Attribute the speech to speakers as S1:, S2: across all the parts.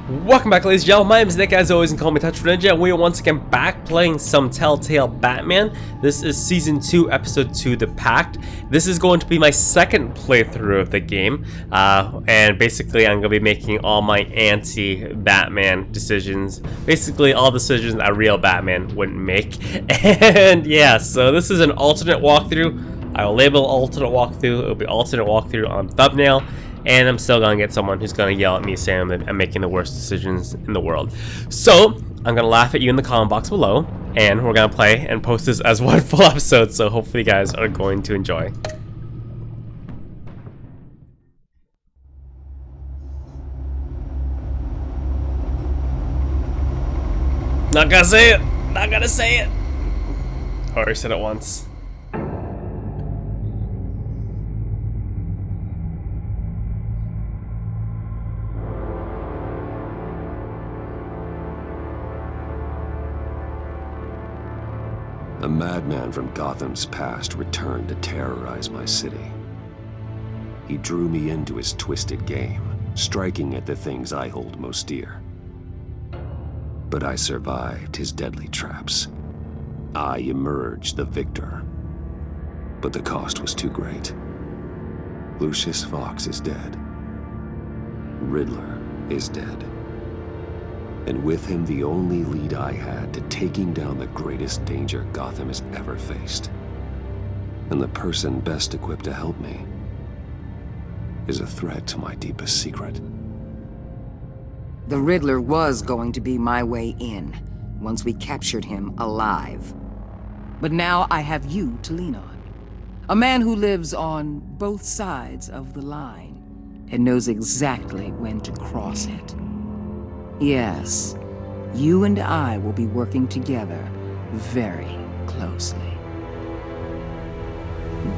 S1: Welcome back, ladies and gentlemen. My name is Nick, as always, and call me Touch Ninja. We are once again back playing some Telltale Batman. This is Season 2, Episode 2, The Pact. This is going to be my second playthrough of the game, and basically I'm going to be making all my anti-Batman decisions. Basically, all decisions a real Batman wouldn't make. And yeah, so this is an alternate walkthrough. I will label alternate walkthrough. It will be alternate walkthrough on thumbnail. And I'm still gonna get someone who's gonna yell at me saying that I'm making the worst decisions in the world. So I'm gonna laugh at you in the comment box below, and we're gonna play and post this as one full episode. So hopefully you guys are going to enjoy. Not gonna say it. Not gonna say it. I already said it once.
S2: A madman from Gotham's past returned to terrorize my city. He drew me into his twisted game, striking at the things I hold most dear. But I survived his deadly traps. I emerged the victor. But the cost was too great. Lucius Fox is dead. Riddler is dead. And with him, the only lead I had to taking down the greatest danger Gotham has ever faced. And the person best equipped to help me is a threat to my deepest secret.
S3: The Riddler was going to be my way in, once we captured him alive. But now I have you to lean on. A man who lives on both sides of the line, and knows exactly when to cross it. Yes, you and I will be working together very closely.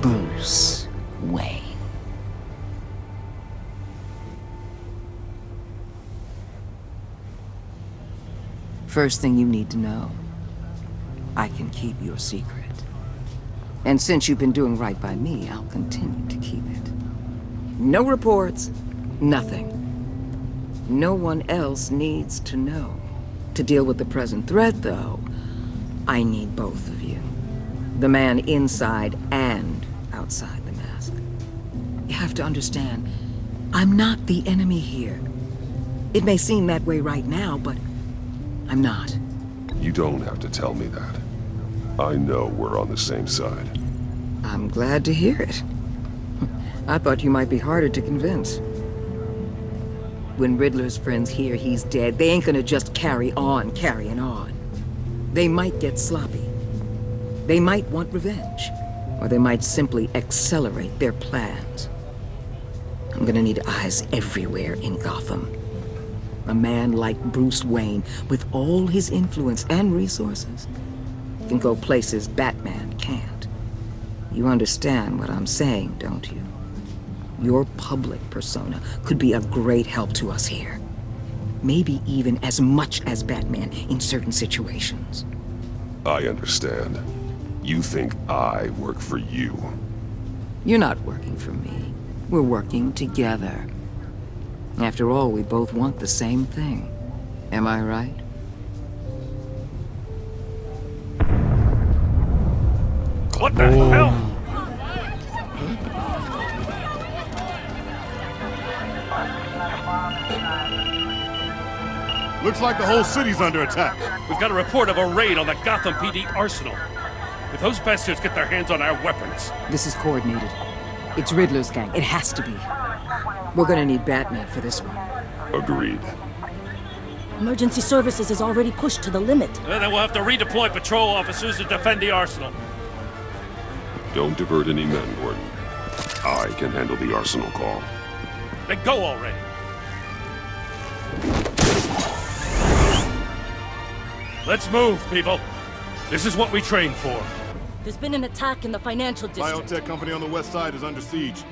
S3: Bruce Wayne. First thing you need to know, I can keep your secret. And since you've been doing right by me, I'll continue to keep it. No reports, nothing. No one else needs to know. To deal with the present threat, though, I need both of you. The man inside and outside the mask. You have to understand, I'm not the enemy here. It may seem that way right now, but I'm not.
S4: You don't have to tell me that. I know we're on the same side.
S3: I'm glad to hear it. I thought you might be harder to convince. When Riddler's friends hear he's dead, they ain't gonna just carry on carrying on. They might get sloppy. They might want revenge. Or they might simply accelerate their plans. I'm gonna need eyes everywhere in Gotham. A man like Bruce Wayne, with all his influence and resources, can go places Batman can't. You understand what I'm saying, don't you? Your public persona could be a great help to us here. Maybe even as much as Batman in certain situations.
S4: I understand. You think I work for you.
S3: You're not working for me. We're working together. After all, we both want the same thing. Am I right?
S5: What the hell?
S6: Looks like the whole city's under attack.
S5: We've got a report of a raid on the Gotham PD Arsenal. If those bastards get their hands on our weapons...
S3: This is coordinated. It's Riddler's gang. It has to be. We're gonna need Batman for this one.
S4: Agreed.
S7: Emergency services is already pushed to the limit.
S5: Then we'll have to redeploy patrol officers to defend the Arsenal.
S4: Don't divert any men, Gordon. I can handle the Arsenal call.
S5: Then go already. Let's move, people. This is what we trained for.
S7: There's been an attack in the financial district.
S6: Biotech company on the west side is under siege.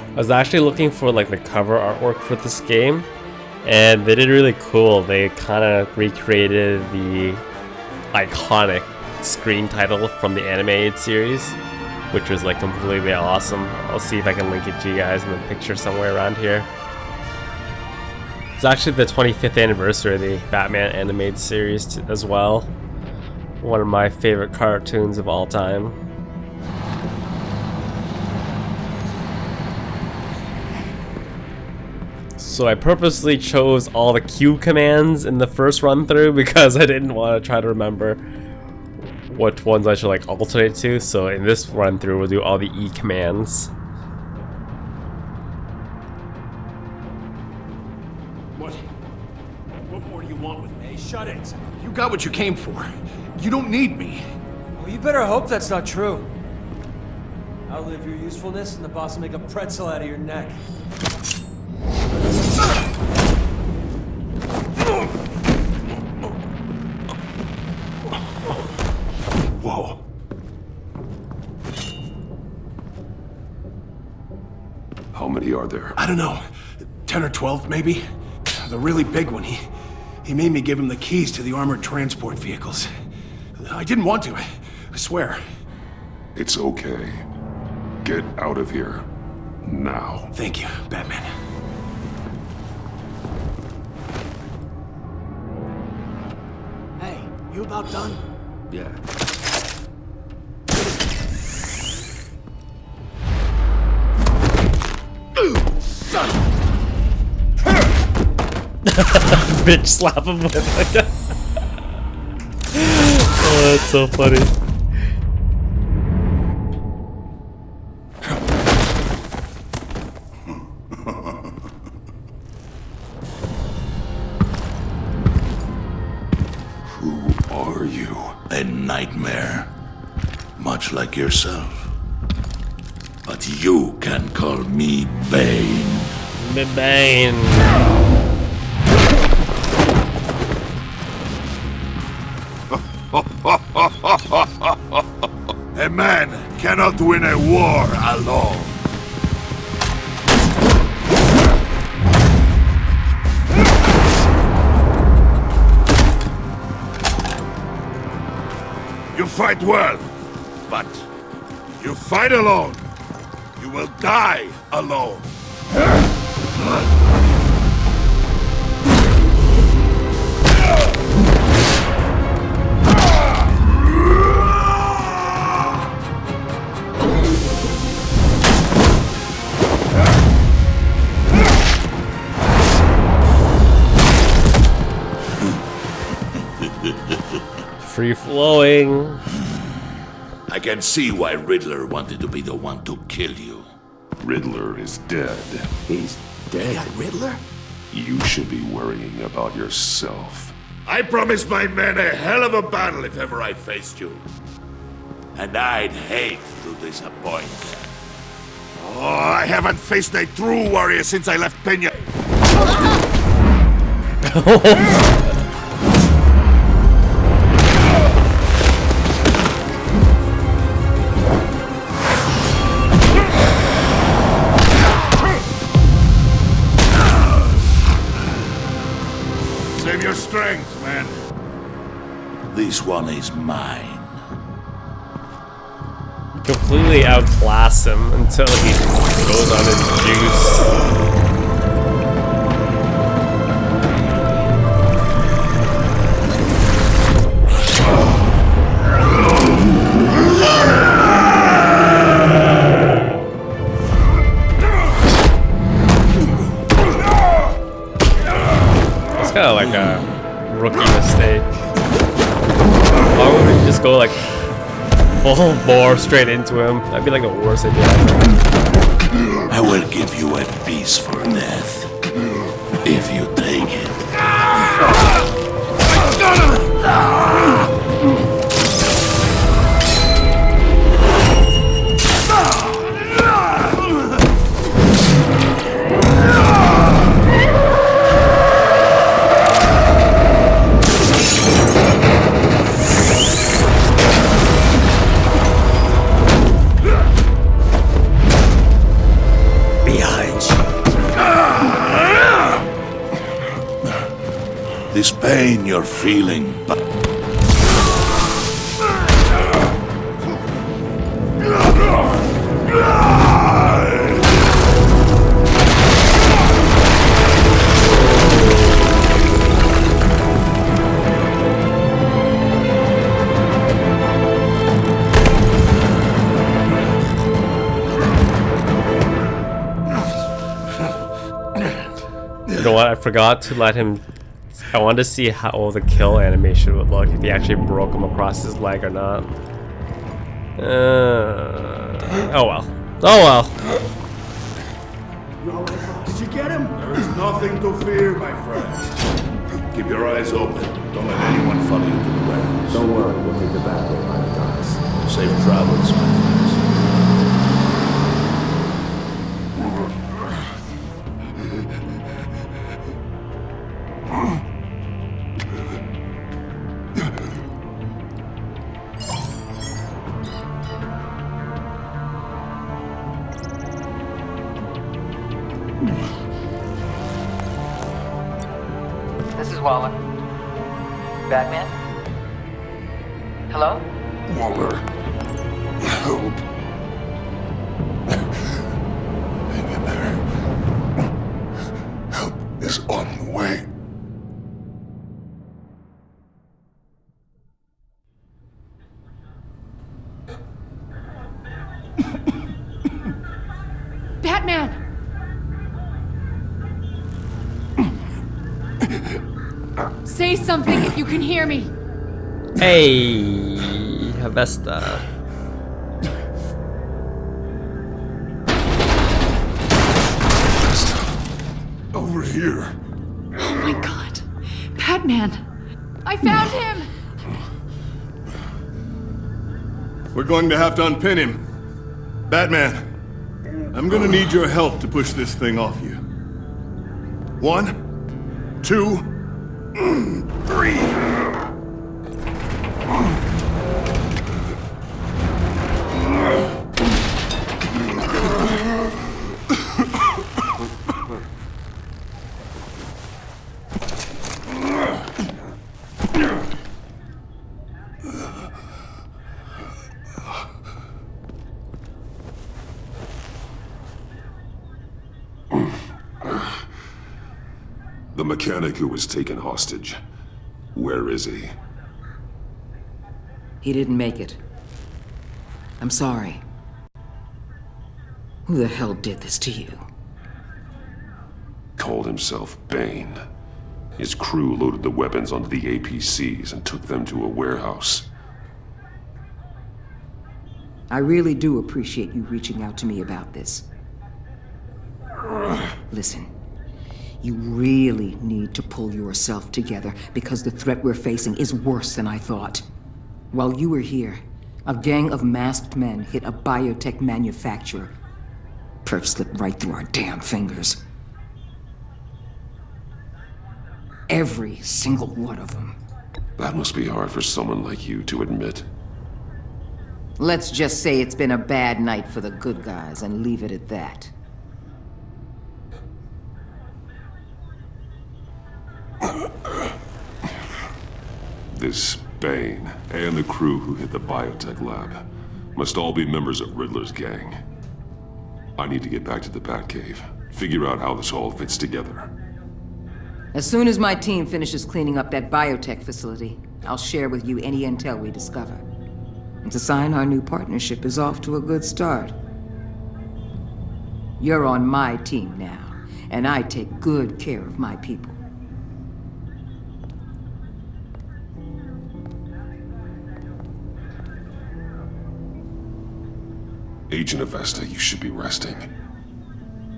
S1: I was actually looking for like the cover artwork for this game, and they did really cool. They kind of recreated the iconic screen title from the animated series, which was like completely awesome. I'll see if I can link it to you guys in the picture somewhere around here. It's actually the 25th anniversary of the Batman animated series as well. One of my favorite cartoons of all time. So I purposely chose all the Q commands in the first run through because I didn't want to try to remember what ones I should like alternate to. So in this run through we'll do all the E commands.
S5: What more do you want with me?
S8: Hey, shut it. You got what you came for. You don't need me.
S9: Well, you better hope that's not true. Outlive your usefulness and the boss will make a pretzel out of your neck.
S8: Whoa.
S4: How many are there?
S8: I don't know. 10 or 12, maybe? The really big one, he made me give him the keys to the armored transport vehicles. I didn't want to, I swear.
S4: It's okay. Get out of here. Now.
S8: Thank you, Batman.
S9: Hey, you about done?
S2: Yeah.
S1: Bitch slap him with like oh, that's so funny.
S4: Who are you?
S10: A nightmare. Much like yourself. But you can call me Bane.
S1: Bane.
S10: A man cannot win a war alone. You fight well, but you fight alone. You will die alone.
S1: Free flowing.
S10: I can see why Riddler wanted to be the one to kill you.
S4: Riddler is dead.
S2: He's dead.
S9: Riddler?
S4: You should be worrying about yourself.
S10: I promised my men a hell of a battle if ever I faced you. And I'd hate to disappoint. Oh, I haven't faced a true warrior since I left Peña. Save your strength, man. This one is mine.
S1: Completely outclass him until he goes on his juice. It's kind of like a rookie mistake. Why would we just go like full bore straight into him? That'd be like the worst idea ever.
S10: I will give you a piece for death. If you take it. This pain you're feeling, but
S1: I forgot to let him. I wanted to see how the kill animation would look, if he actually broke him across his leg or not. Oh well. Oh well.
S8: Did you get him?
S10: There is nothing to fear, my friend. Keep your eyes open. Don't let anyone follow you to the warehouse.
S2: Don't worry, we'll take the Batcave by the docks.
S10: Safe travels, my friends.
S3: This is Waller. Batman? Hello?
S10: Waller, help. Help is on the way.
S11: Batman! Say something if you can hear me.
S1: Hey, Avesta.
S10: Over here.
S11: Oh my god. Batman! I found him!
S6: We're going to have to unpin him. Batman, I'm gonna need your help to push this thing off you. 1, 2, 3.
S4: The mechanic who was taken hostage. Where is he?
S3: He didn't make it. I'm sorry. Who the hell did this to you?
S4: Called himself Bane. His crew loaded the weapons onto the APCs and took them to a warehouse.
S3: I really do appreciate you reaching out to me about this. Listen, you really need to pull yourself together because the threat we're facing is worse than I thought. While you were here, a gang of masked men hit a biotech manufacturer. Perf slipped right through our damn fingers. Every single one of them.
S4: That must be hard for someone like you to admit.
S3: Let's just say it's been a bad night for the good guys and leave it at that.
S4: This Bane and the crew who hit the biotech lab must all be members of Riddler's gang. I need to get back to the Batcave, figure out how this all fits together.
S3: As soon as my team finishes cleaning up that biotech facility, I'll share with you any intel we discover. It's a sign our new partnership is off to a good start. You're on my team now, and I take good care of my people.
S4: Agent Avesta, you should be resting.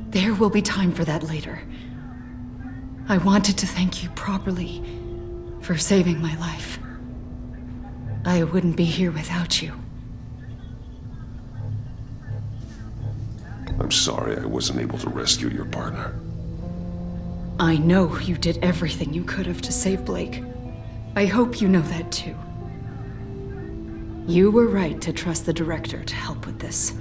S11: There will be time for that later. I wanted to thank you properly for saving my life. I wouldn't be here without you.
S4: I'm sorry I wasn't able to rescue your partner.
S11: I know you did everything you could have to save Blake. I hope you know that too. You were right to trust the director to help with this.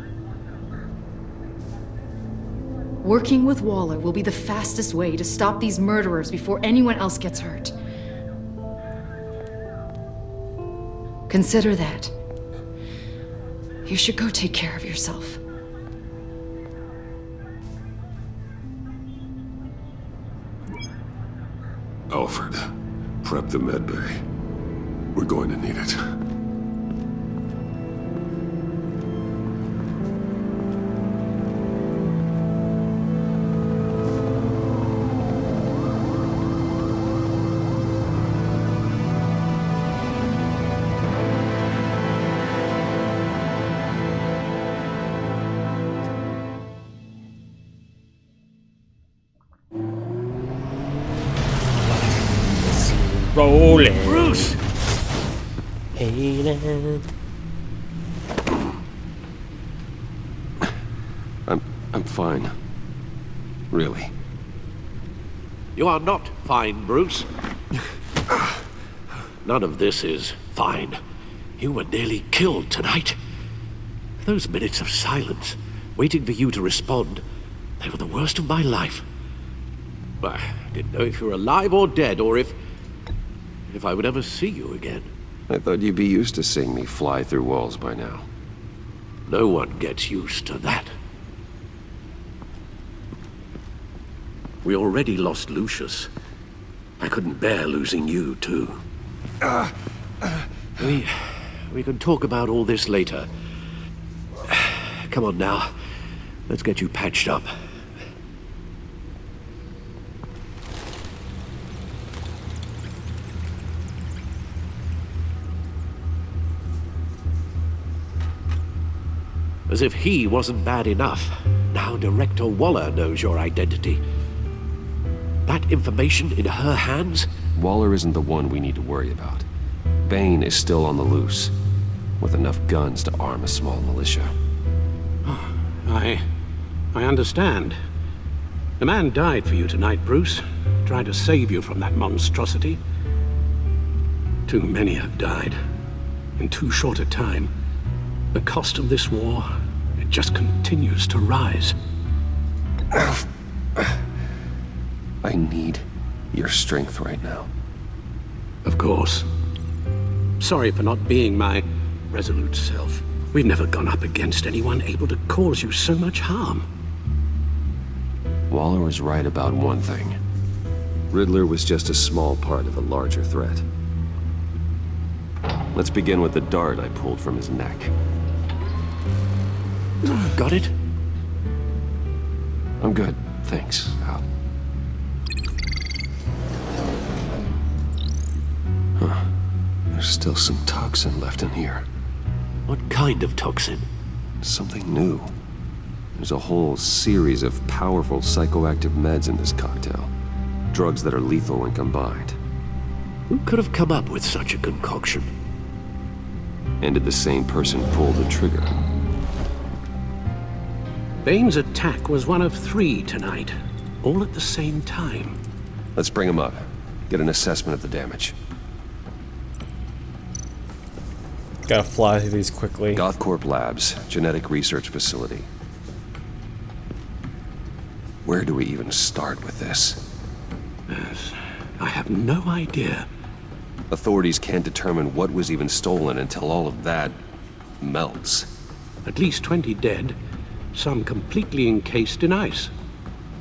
S11: Working with Waller will be the fastest way to stop these murderers before anyone else gets hurt. Consider that. You should go take care of yourself.
S4: Alfred, prep the medbay. We're going to need it.
S1: rolling.
S10: Bruce!
S1: Hayden.
S2: I'm fine. Really.
S10: You are not fine, Bruce. None of this is fine. You were nearly killed tonight. Those minutes of silence, waiting for you to respond, they were the worst of my life. I didn't know if you were alive or dead, or if I would ever see you again.
S2: I thought you'd be used to seeing me fly through walls by now.
S10: No one gets used to that. We already lost Lucius. I couldn't bear losing you, too. We can talk about all this later. Come on now. Let's get you patched up. As if he wasn't bad enough, now Director Waller knows your identity. That information in her hands?
S2: Waller isn't the one we need to worry about. Bane is still on the loose, with enough guns to arm a small militia.
S8: I understand. The man died for you tonight, Bruce. Tried to save you from that monstrosity. Too many have died. In too short a time. The cost of this war, it just continues to rise.
S2: I need your strength right now.
S8: Of course. Sorry for not being my resolute self. We've never gone up against anyone able to cause you so much harm.
S2: Waller was right about one thing. Riddler was just a small part of a larger threat. Let's begin with the dart I pulled from his neck.
S10: Got it?
S2: I'm good, thanks, Al. Huh. There's still some toxin left in here.
S10: What kind of toxin?
S2: Something new. There's a whole series of powerful psychoactive meds in this cocktail. Drugs that are lethal when combined.
S10: Who could have come up with such a concoction?
S2: And did the same person pull the trigger?
S8: Bane's attack was one of 3 tonight, all at the same time.
S2: Let's bring him up. Get an assessment of the damage.
S1: Gotta fly through these quickly.
S2: Gothcorp Labs, genetic research facility. Where do we even start with this?
S8: Yes, I have no idea.
S2: Authorities can't determine what was even stolen until all of that melts.
S8: At least 20 dead, some completely encased in ice.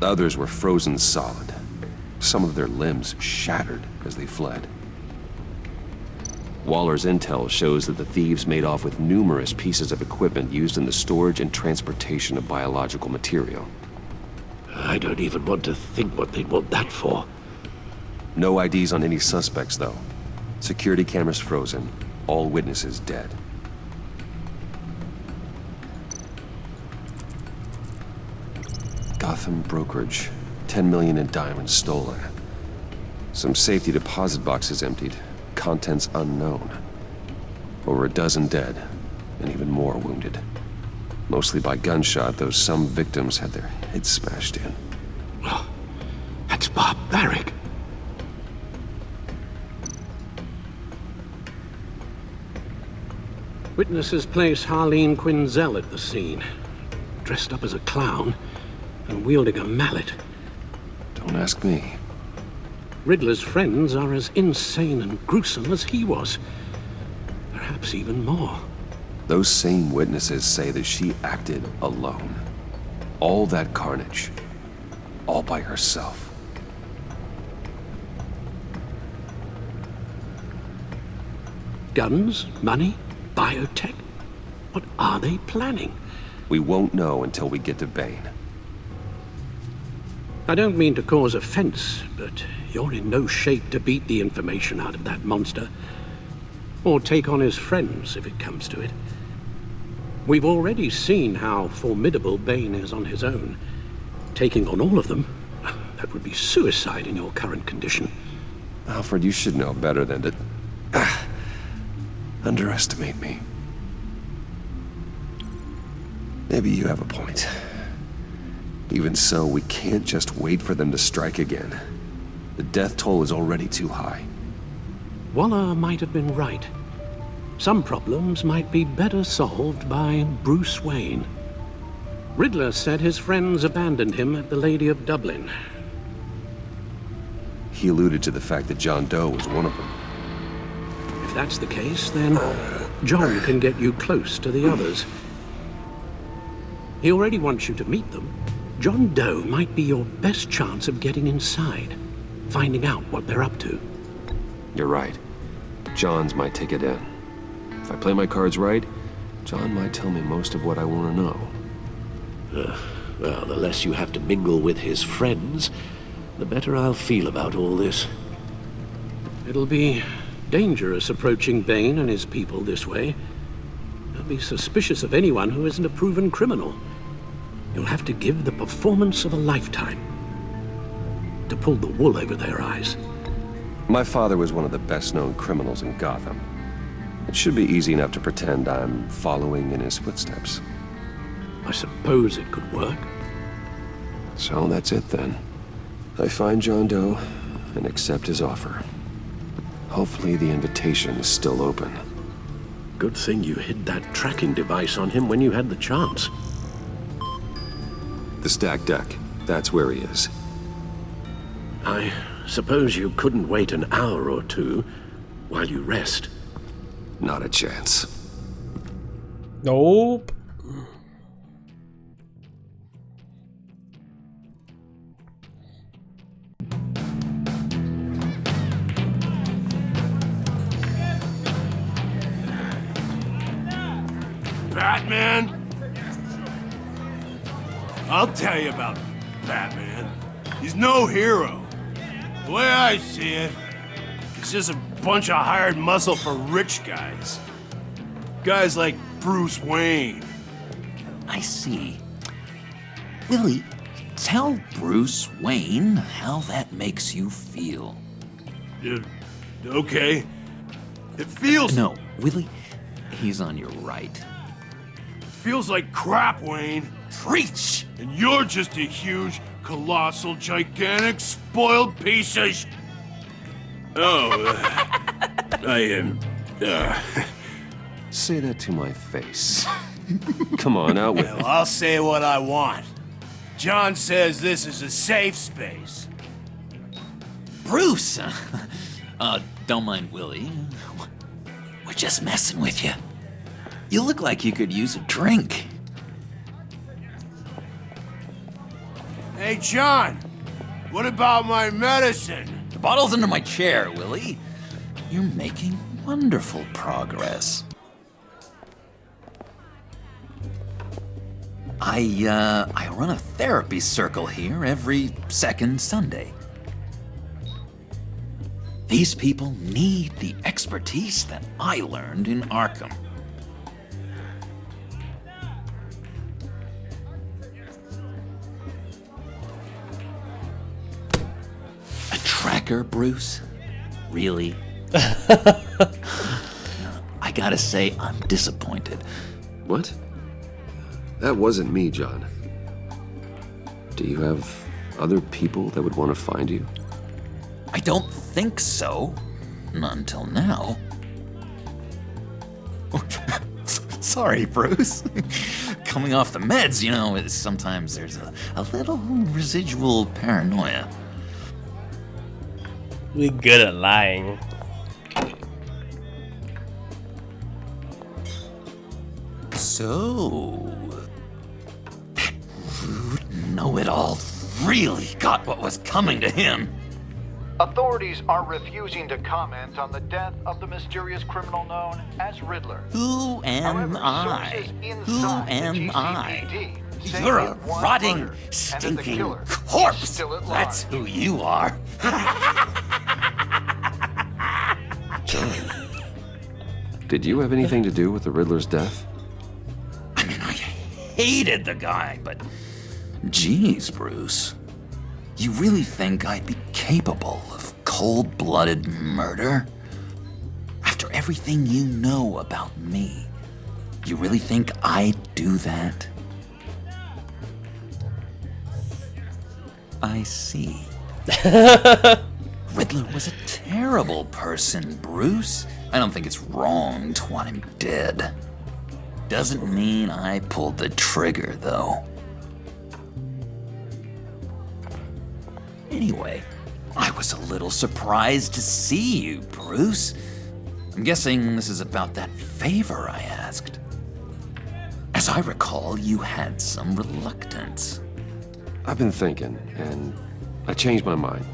S2: Others were frozen solid. Some of their limbs shattered as they fled. Waller's intel shows that the thieves made off with numerous pieces of equipment used in the storage and transportation of biological material.
S10: I don't even want to think what they'd want that for.
S2: No IDs on any suspects, though. Security cameras frozen. All witnesses dead. Gotham brokerage. 10 million in diamonds stolen. Some safety deposit boxes emptied. Contents unknown. Over a dozen dead, and even more wounded. Mostly by gunshot, though some victims had their heads smashed in.
S8: Oh, that's barbaric. Witnesses place Harley Quinzel at the scene, dressed up as a clown and wielding a mallet.
S2: Don't ask me.
S8: Riddler's friends are as insane and gruesome as he was. Perhaps even more.
S2: Those same witnesses say that she acted alone. All that carnage. All by herself.
S8: Guns? Money? Biotech? What are they planning?
S2: We won't know until we get to Bane.
S8: I don't mean to cause offense, but you're in no shape to beat the information out of that monster. Or take on his friends, if it comes to it. We've already seen how formidable Bane is on his own. Taking on all of them, that would be suicide in your current condition.
S2: Alfred, you should know better than to underestimate me. Maybe you have a point. Even so, we can't just wait for them to strike again. The death toll is already too high.
S8: Waller might have been right. Some problems might be better solved by Bruce Wayne. Riddler said his friends abandoned him at the Lady of Dublin.
S2: He alluded to the fact that John Doe was one of them.
S8: If that's the case, then John can get you close to the others. He already wants you to meet them. John Doe might be your best chance of getting inside, finding out what they're up to.
S2: You're right. John's my ticket in. If I play my cards right, John might tell me most of what I want to know.
S12: Well, the less you have to mingle with his friends, the better I'll feel about all this.
S8: It'll be dangerous approaching Bane and his people this way. They'll be suspicious of anyone who isn't a proven criminal. You'll have to give the performance of a lifetime to pull the wool over their eyes.
S2: My father was one of the best-known criminals in Gotham. It should be easy enough to pretend I'm following in his footsteps.
S8: I suppose it could work.
S2: So that's it then. I find John Doe and accept his offer. Hopefully the invitation is still open.
S12: Good thing you hid that tracking device on him when you had the chance.
S2: The stacked deck, that's where he is.
S12: I suppose you couldn't wait an hour or two while you rest.
S2: Not a chance.
S1: Nope.
S10: Batman? I'll tell you about Batman. He's no hero. The way I see it, he's just a bunch of hired muscle for rich guys. Guys like Bruce Wayne.
S13: I see. Willie, tell Bruce Wayne how that makes you feel.
S10: Okay. It feels...
S13: No, Willie, he's on your right.
S10: Feels like crap, Wayne.
S13: Preach!
S10: And you're just a huge, colossal, gigantic, spoiled piece of sh... Oh, I am...
S2: Say that to my face. Come on, out with it.
S10: Well, I'll say what I want. John says this is a safe space.
S13: Bruce! Don't mind Willie. We're just messing with you. You look like you could use a drink.
S10: Hey, John! What about my medicine?
S13: The bottle's under my chair, Willie. You're making wonderful progress. I run a therapy circle here every second Sunday. These people need the expertise that I learned in Arkham. A tracker, Bruce? Really? I gotta say, I'm disappointed.
S2: What? That wasn't me, John. Do you have other people that would want to find you?
S13: I don't think so. Not until now. Sorry, Bruce. Coming off the meds, you know, sometimes there's a little residual paranoia.
S1: We good at lying.
S13: So, that rude know-it-all really got what was coming to him.
S14: Authorities are refusing to comment on the death of the mysterious criminal known as Riddler.
S13: Who am I? Who am I? You're a rotting, stinking corpse. That's who you are.
S2: Did you have anything to do with the Riddler's death?
S13: I mean, I hated the guy, but... Geez, Bruce. You really think I'd be capable of cold-blooded murder? After everything you know about me, you really think I'd do that? I see. Riddler was a terrible person, Bruce. I don't think it's wrong to want him dead. Doesn't mean I pulled the trigger, though. Anyway, I was a little surprised to see you, Bruce. I'm guessing this is about that favor I asked. As I recall, you had some reluctance.
S2: I've been thinking, and I changed my mind.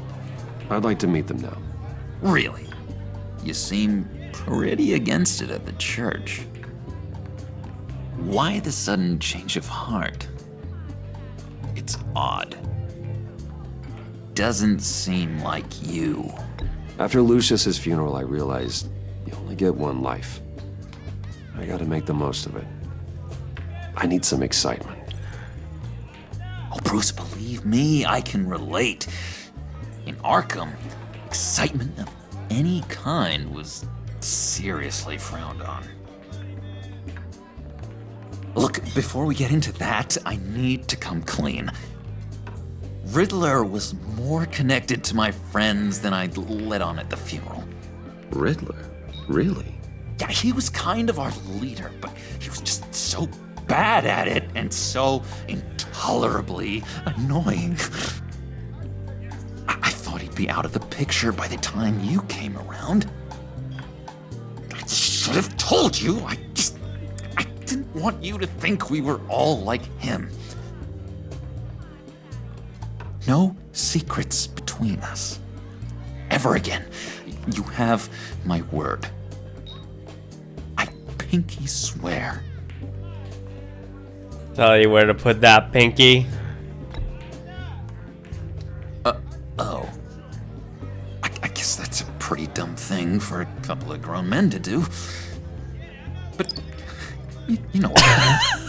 S2: I'd like to meet them now.
S13: Really? You seem pretty against it at the church. Why the sudden change of heart? It's odd. Doesn't seem like you.
S2: After Lucius's funeral, I realized you only get one life. I gotta make the most of it. I need some excitement.
S13: Oh, Bruce, believe me, I can relate. In Arkham, excitement of any kind was seriously frowned on. Look, before we get into that, I need to come clean. Riddler was more connected to my friends than I'd let on at the funeral.
S2: Riddler? Really?
S13: Yeah, he was kind of our leader, but he was just so bad at it and so intolerably annoying. I thought he'd be out of the picture by the time you came around. I should have told you. I didn't want you to think we were all like him. No secrets between us. Ever again. You have my word. I pinky swear.
S1: Tell you where to put that pinky.
S13: Oh. I guess that's a pretty dumb thing for a couple of grown men to do. But, you know what?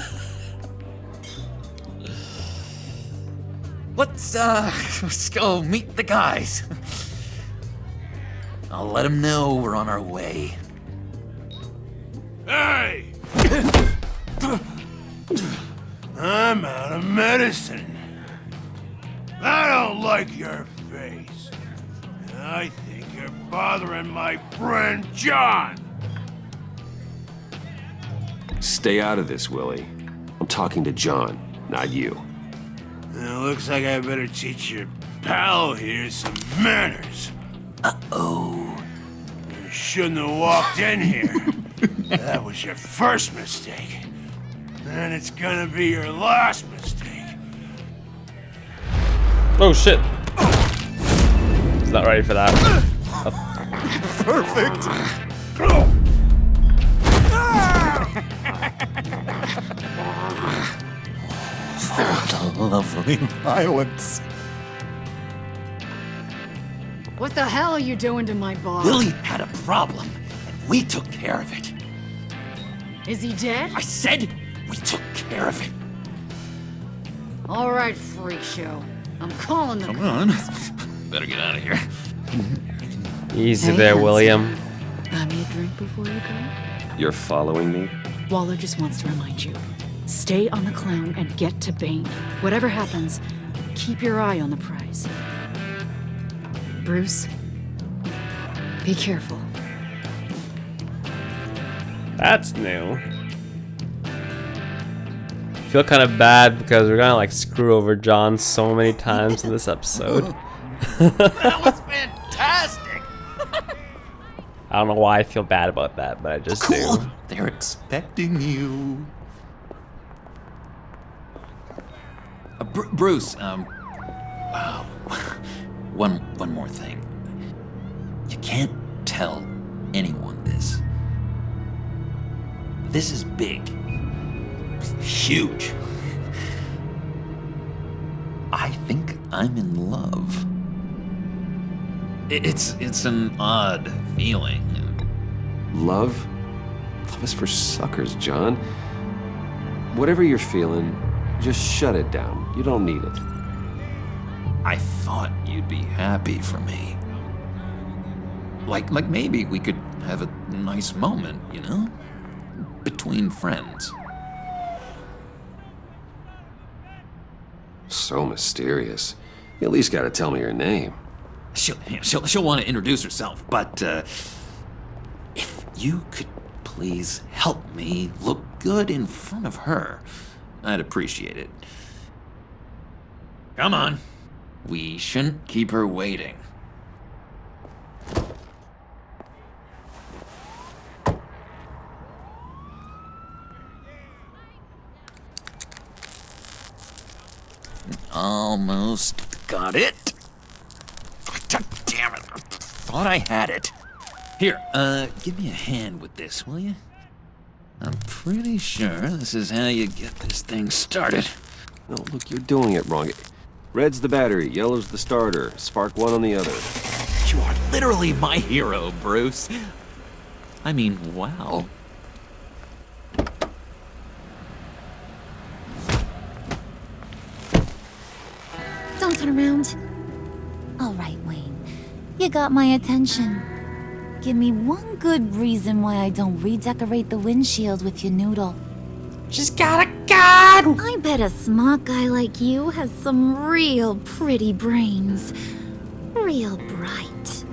S13: Let's go meet the guys. I'll let them know we're on our way.
S10: Hey! I'm out of medicine. I don't like your face. I think you're bothering my friend John.
S2: Stay out of this, Willie. I'm talking to John, not you.
S10: It looks like I better teach your pal here some manners.
S13: Uh-oh.
S10: You shouldn't have walked in here. That was your first mistake. And it's gonna be your last mistake.
S1: Oh shit. He's not ready for that.
S10: Perfect.
S13: Lovely violence.
S11: What the hell are you doing to my boss?
S13: Willie had a problem, and we took care of it.
S11: Is he dead?
S13: I said we took care of it.
S11: All right, freak show. I'm calling the
S13: Come on. Better get out of here.
S1: Easy
S11: Hey,
S1: there,
S11: Hanson.
S1: William.
S11: Buy me a drink before you go?
S2: You're following me?
S7: Waller just wants to remind you. Stay on the clown and get to Bane. Whatever happens, keep your eye on the prize. Bruce, be careful.
S1: That's new. Feel kind of bad because we're gonna like screw over John so many times in this episode.
S13: That was fantastic.
S1: I don't know why I feel bad about that, but I just
S13: Cool.
S1: do.
S13: They're expecting you. Bruce, one more thing. You can't tell anyone this. This is big. Huge. I think I'm in love. It's an odd feeling.
S2: Love? Love is for suckers, John. Whatever you're feeling, just shut it down. You don't need it.
S13: I thought you'd be happy for me. Like maybe we could have a nice moment, you know? Between friends.
S2: So mysterious. You at least gotta tell me your name.
S13: She'll want to introduce herself, but if you could please help me look good in front of her, I'd appreciate it. Come on. We shouldn't keep her waiting. Almost got it. Damn it. Thought I had it. Here, give me a hand with this, will you? I'm pretty sure this is how you get this thing started.
S2: No, look, you're doing it wrong. Red's the battery, yellow's the starter. Spark one on the other.
S13: You are literally my hero, Bruce. I mean, wow.
S15: Don't turn around. All right, Wayne. You got my attention. Give me one good reason why I don't redecorate the windshield with your noodle.
S1: She's got a gun!
S15: I bet a smart guy like you has some real pretty brains. Real bright.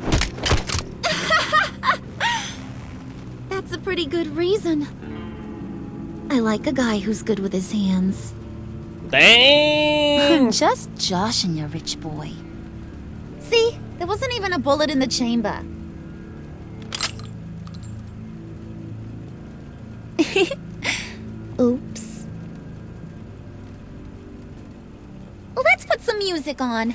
S15: That's a pretty good reason. I like a guy who's good with his hands.
S1: Dang!
S15: I'm just joshing you, rich boy. See? There wasn't even a bullet in the chamber. Oops. Well, let's put some music on.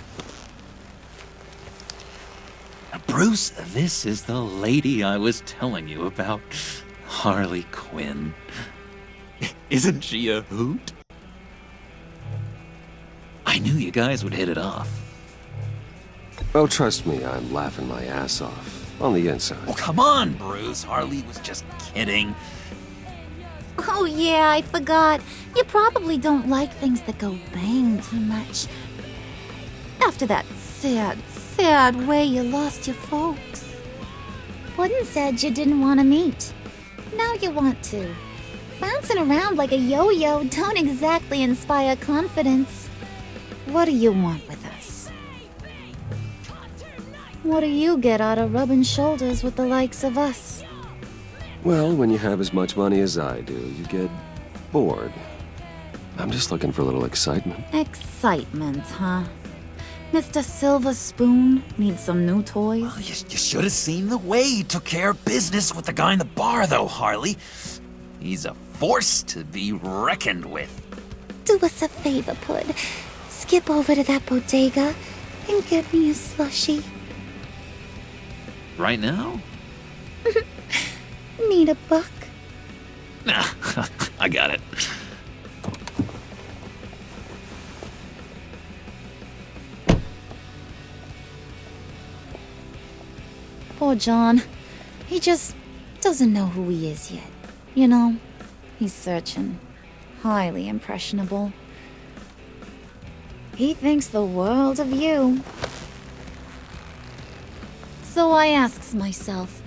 S13: Bruce, this is the lady I was telling you about. Harley Quinn. Isn't she a hoot? I knew you guys would hit it off.
S2: Oh, trust me, I'm laughing my ass off. On the inside.
S13: Oh, come on, Bruce. Harley was just kidding.
S15: Oh yeah, I forgot. You probably don't like things that go bang too much. After that sad way you lost your folks. Puddin' said you didn't want to meet. Now you want to. Bouncing around like a yo-yo don't exactly inspire confidence. What do you want with us? What do you get out of rubbing shoulders with the likes of us?
S2: Well, when you have as much money as I do, you get bored. I'm just looking for a little excitement.
S15: Excitement, huh? Mr. Silver Spoon needs some new toys?
S13: Well, you should have seen the way he took care of business with the guy in the bar, though, Harley. He's a force to be reckoned with.
S15: Do us a favor, Pud. Skip over to that bodega and get me a slushie.
S13: Right now?
S15: Need a buck?
S13: Nah, I got it.
S15: Poor John. He just doesn't know who he is yet. You know, he's searching. Highly impressionable. He thinks the world of you. So I asks myself,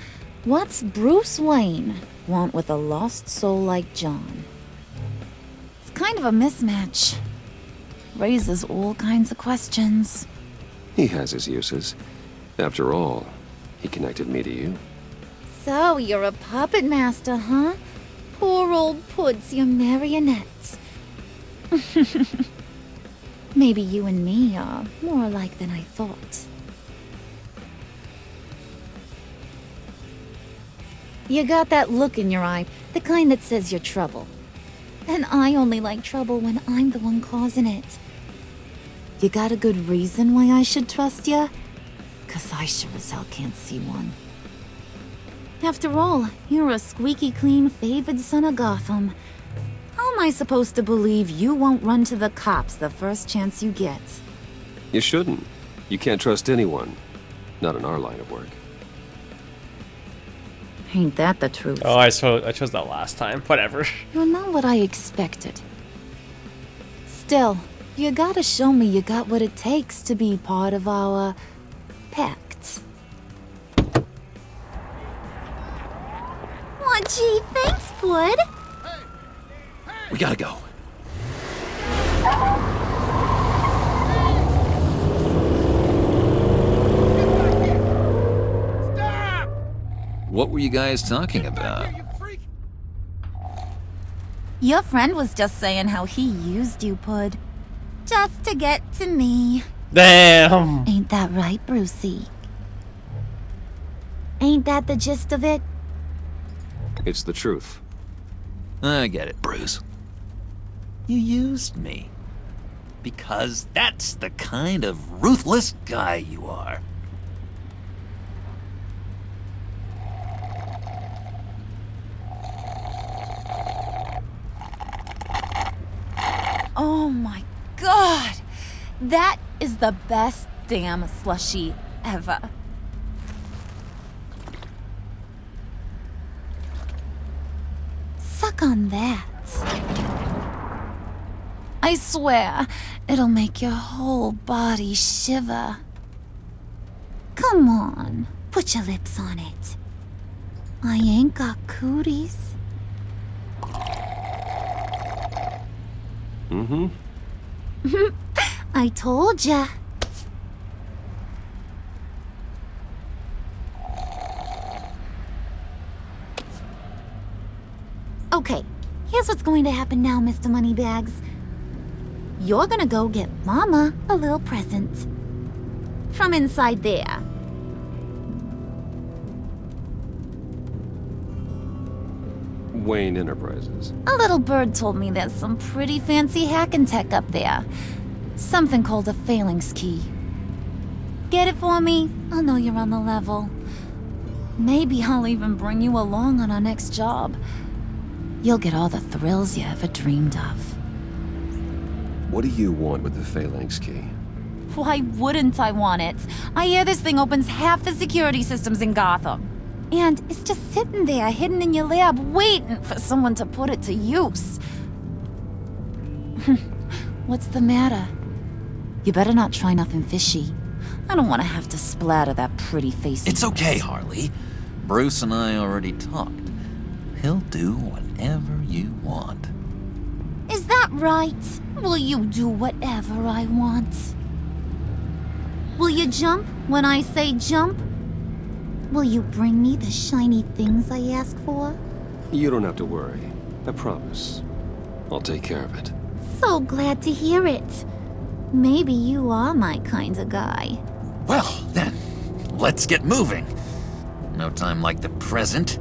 S15: what's Bruce Wayne want with a lost soul like John? It's kind of a mismatch. Raises all kinds of questions.
S2: He has his uses. After all, he connected me to you.
S15: So you're a puppet master, huh? Poor old Pud's your marionette. Maybe you and me are more alike than I thought. You got that look in your eye, the kind that says you're trouble. And I only like trouble when I'm the one causing it. You got a good reason why I should trust you? 'Cause I sure as hell can't see one. After all, you're a squeaky clean favored son of Gotham. How am I supposed to believe you won't run to the cops the first chance you get?
S2: You shouldn't. You can't trust anyone. Not in our line of work.
S15: Ain't that the truth?
S1: Oh, I chose that last time. Whatever.
S15: You're not what I expected. Still, you gotta show me you got what it takes to be part of our pact. Aw, gee, thanks, Bud.
S13: We gotta go. What were you guys talking about?
S15: Your friend was just saying how he used you, Pud. Just to get to me.
S1: Damn.
S15: Ain't that right, Brucey? Ain't that the gist of it?
S2: It's the truth.
S13: I get it, Bruce. You used me. Because that's the kind of ruthless guy you are.
S15: Oh my god! That is the best damn slushie ever. Suck on that. I swear, it'll make your whole body shiver. Come on, put your lips on it. I ain't got cooties.
S2: Mm-hmm.
S15: I told ya. Okay, here's what's going to happen now, Mr. Moneybags. You're gonna go get Mama a little present. From inside there.
S2: Wayne Enterprises.
S15: A little bird told me there's some pretty fancy hacking tech up there. Something called a phalanx key. Get it for me? I'll know you're on the level. Maybe I'll even bring you along on our next job. You'll get all the thrills you ever dreamed of.
S2: What do you want with the phalanx key?
S15: Why wouldn't I want it? I hear this thing opens half the security systems in Gotham. And it's just sitting there, hidden in your lab, waiting for someone to put it to use. What's the matter? You better not try nothing fishy. I don't want to have to splatter that pretty face.
S13: It's okay, Harley. Bruce and I already talked. He'll do whatever you want.
S15: Is that right? Will you do whatever I want? Will you jump when I say jump? Will you bring me the shiny things I ask for?
S2: You don't have to worry. I promise. I'll take care of it.
S15: So glad to hear it. Maybe you are my kind of guy.
S13: Well, then, let's get moving. No time like the present.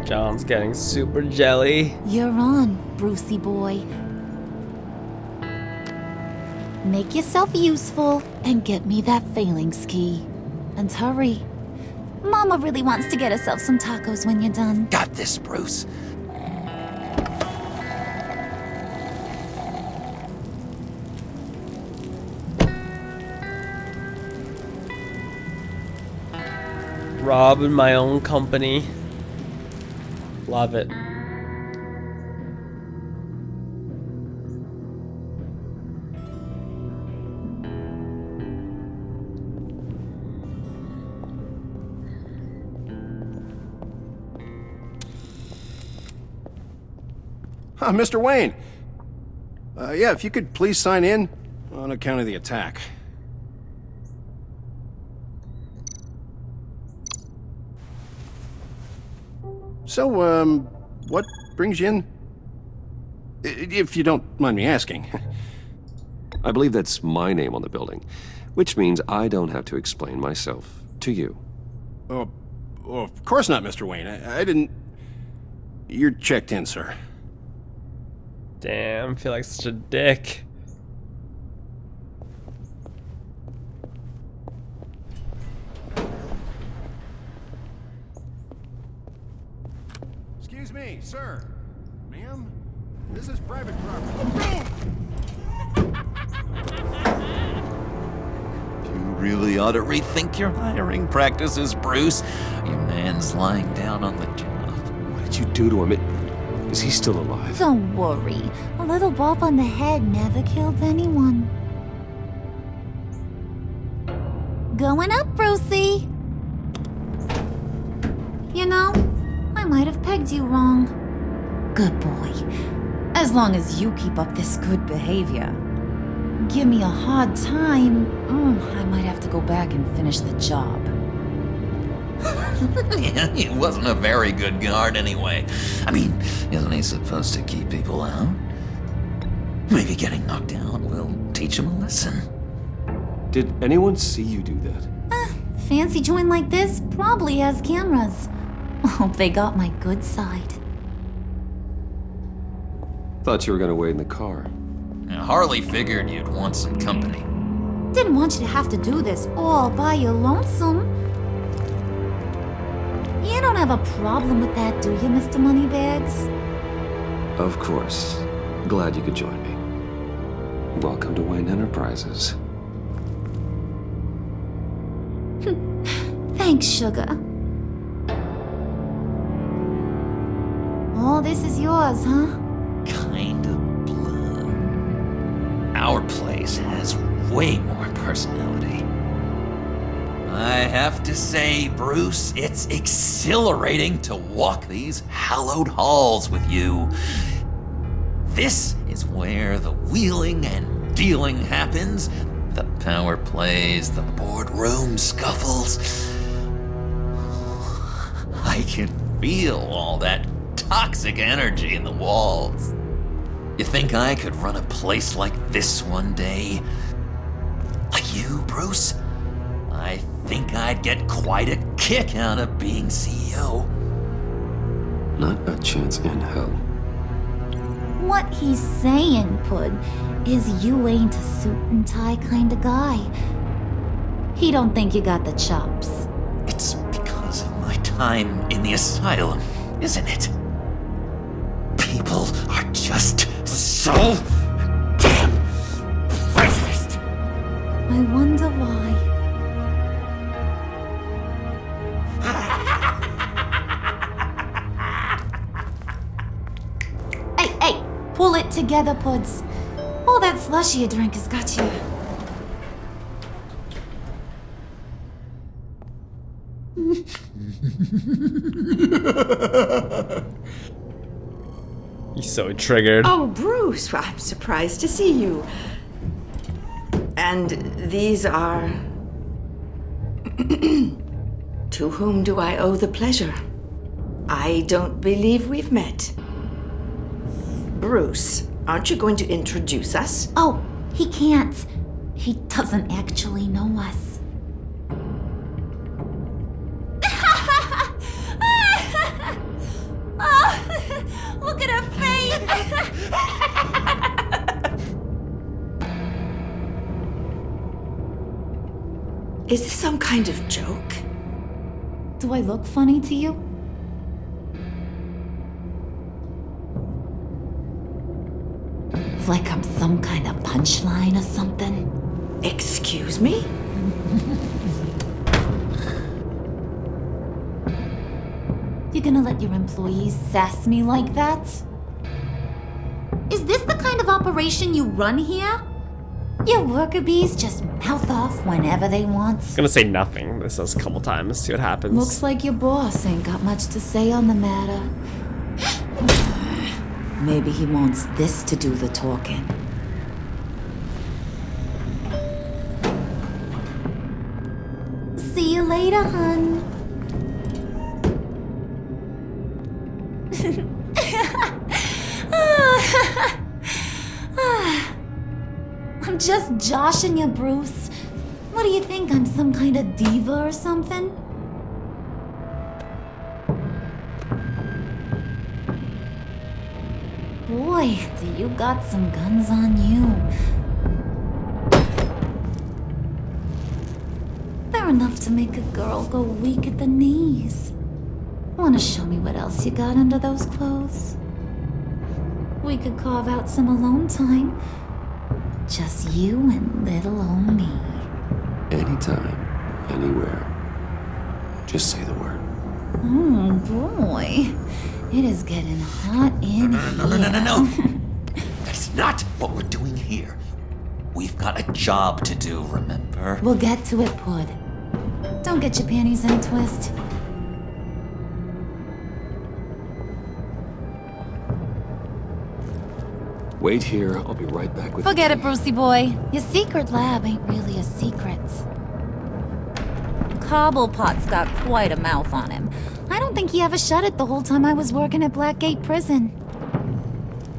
S1: John's getting super jelly.
S15: You're on, Brucey boy. Make yourself useful and get me that phalanx key. And hurry. Mama really wants to get herself some tacos when you're done.
S13: Got this, Bruce.
S1: Robbing my own company. Love it.
S16: Mr. Wayne. Yeah, if you could please sign in on account of the attack. So, what brings you in? If you don't mind me asking.
S2: I believe that's my name on the building, which means I don't have to explain myself to you.
S16: Oh, of course not, Mr. Wayne. I didn't... You're checked in, sir.
S1: Damn, I feel like such a dick.
S16: Excuse me, sir. Ma'am, this is private property.
S13: You really ought to rethink your hiring practices, Bruce. Your man's lying down on the job.
S2: What did you do to him? Is he still alive?
S15: Don't worry. A little bump on the head never killed anyone. Going up, Brucey. You know, I might have pegged you wrong. Good boy. As long as you keep up this good behavior. Give me a hard time, I might have to go back and finish the job.
S13: Yeah, he wasn't a very good guard anyway. I mean, isn't he supposed to keep people out? Maybe getting knocked out will teach him a lesson.
S2: Did anyone see you do that?
S15: Fancy joint like this probably has cameras. Hope they got my good side.
S2: Thought you were gonna wait in the car.
S13: Now, Harley figured you'd want some company.
S15: Didn't want you to have to do this all by your lonesome. You don't have a problem with that, do you, Mr. Moneybags?
S2: Of course. Glad you could join me. Welcome to Wayne Enterprises.
S15: Thanks, sugar. All this is yours, huh?
S13: Kind of blood. Our place has way more personality. I have to say, Bruce, it's exhilarating to walk these hallowed halls with you. This is where the wheeling and dealing happens, the power plays, the boardroom scuffles. I can feel all that toxic energy in the walls. You think I could run a place like this one day? Like you, Bruce? I think I'd get quite a kick out of being CEO.
S2: Not a chance in hell.
S15: What he's saying, Pud, is you ain't a suit and tie kind of guy. He don't think you got the chops.
S13: It's because of my time in the asylum, isn't it? People are just so damn racist.
S15: I wonder why. Hey, pull it together, Puds. All that slushy you drink has got you.
S1: He's so triggered.
S17: Oh, Bruce, well, I'm surprised to see you. And these are... To whom do I owe the pleasure? I don't believe we've met. Bruce, aren't you going to introduce us?
S15: Oh, he can't. He doesn't actually know us. Oh, look at her face!
S17: Is this some kind of joke?
S15: Do I look funny to you? Like I'm some kind of punchline or something?
S17: Excuse me?
S15: You gonna let your employees sass me like that? Is this the kind of operation you run here? Your worker bees just mouth off whenever they want.
S1: I'm gonna say nothing. This says a couple times. See what happens.
S15: Looks like your boss ain't got much to say on the matter. Maybe he wants this to do the talking. See you later, hun. I'm just joshing you, Bruce. What do you think? I'm some kind of diva or something? Boy, do you got some guns on you. They're enough to make a girl go weak at the knees. Wanna show me what else you got under those clothes? We could carve out some alone time. Just you and little old me.
S2: Anytime, anywhere. Just say the word.
S15: Oh boy. It is getting hot in here.
S13: No. That's not what we're doing here. We've got a job to do, remember?
S15: We'll get to it, Pud. Don't get your panties in a twist.
S2: Wait here, I'll be right back with
S15: Forget it, Brucey boy. Your secret lab ain't really a secret. Cobblepot's got quite a mouth on him. I don't think he ever shut it the whole time I was working at Blackgate Prison.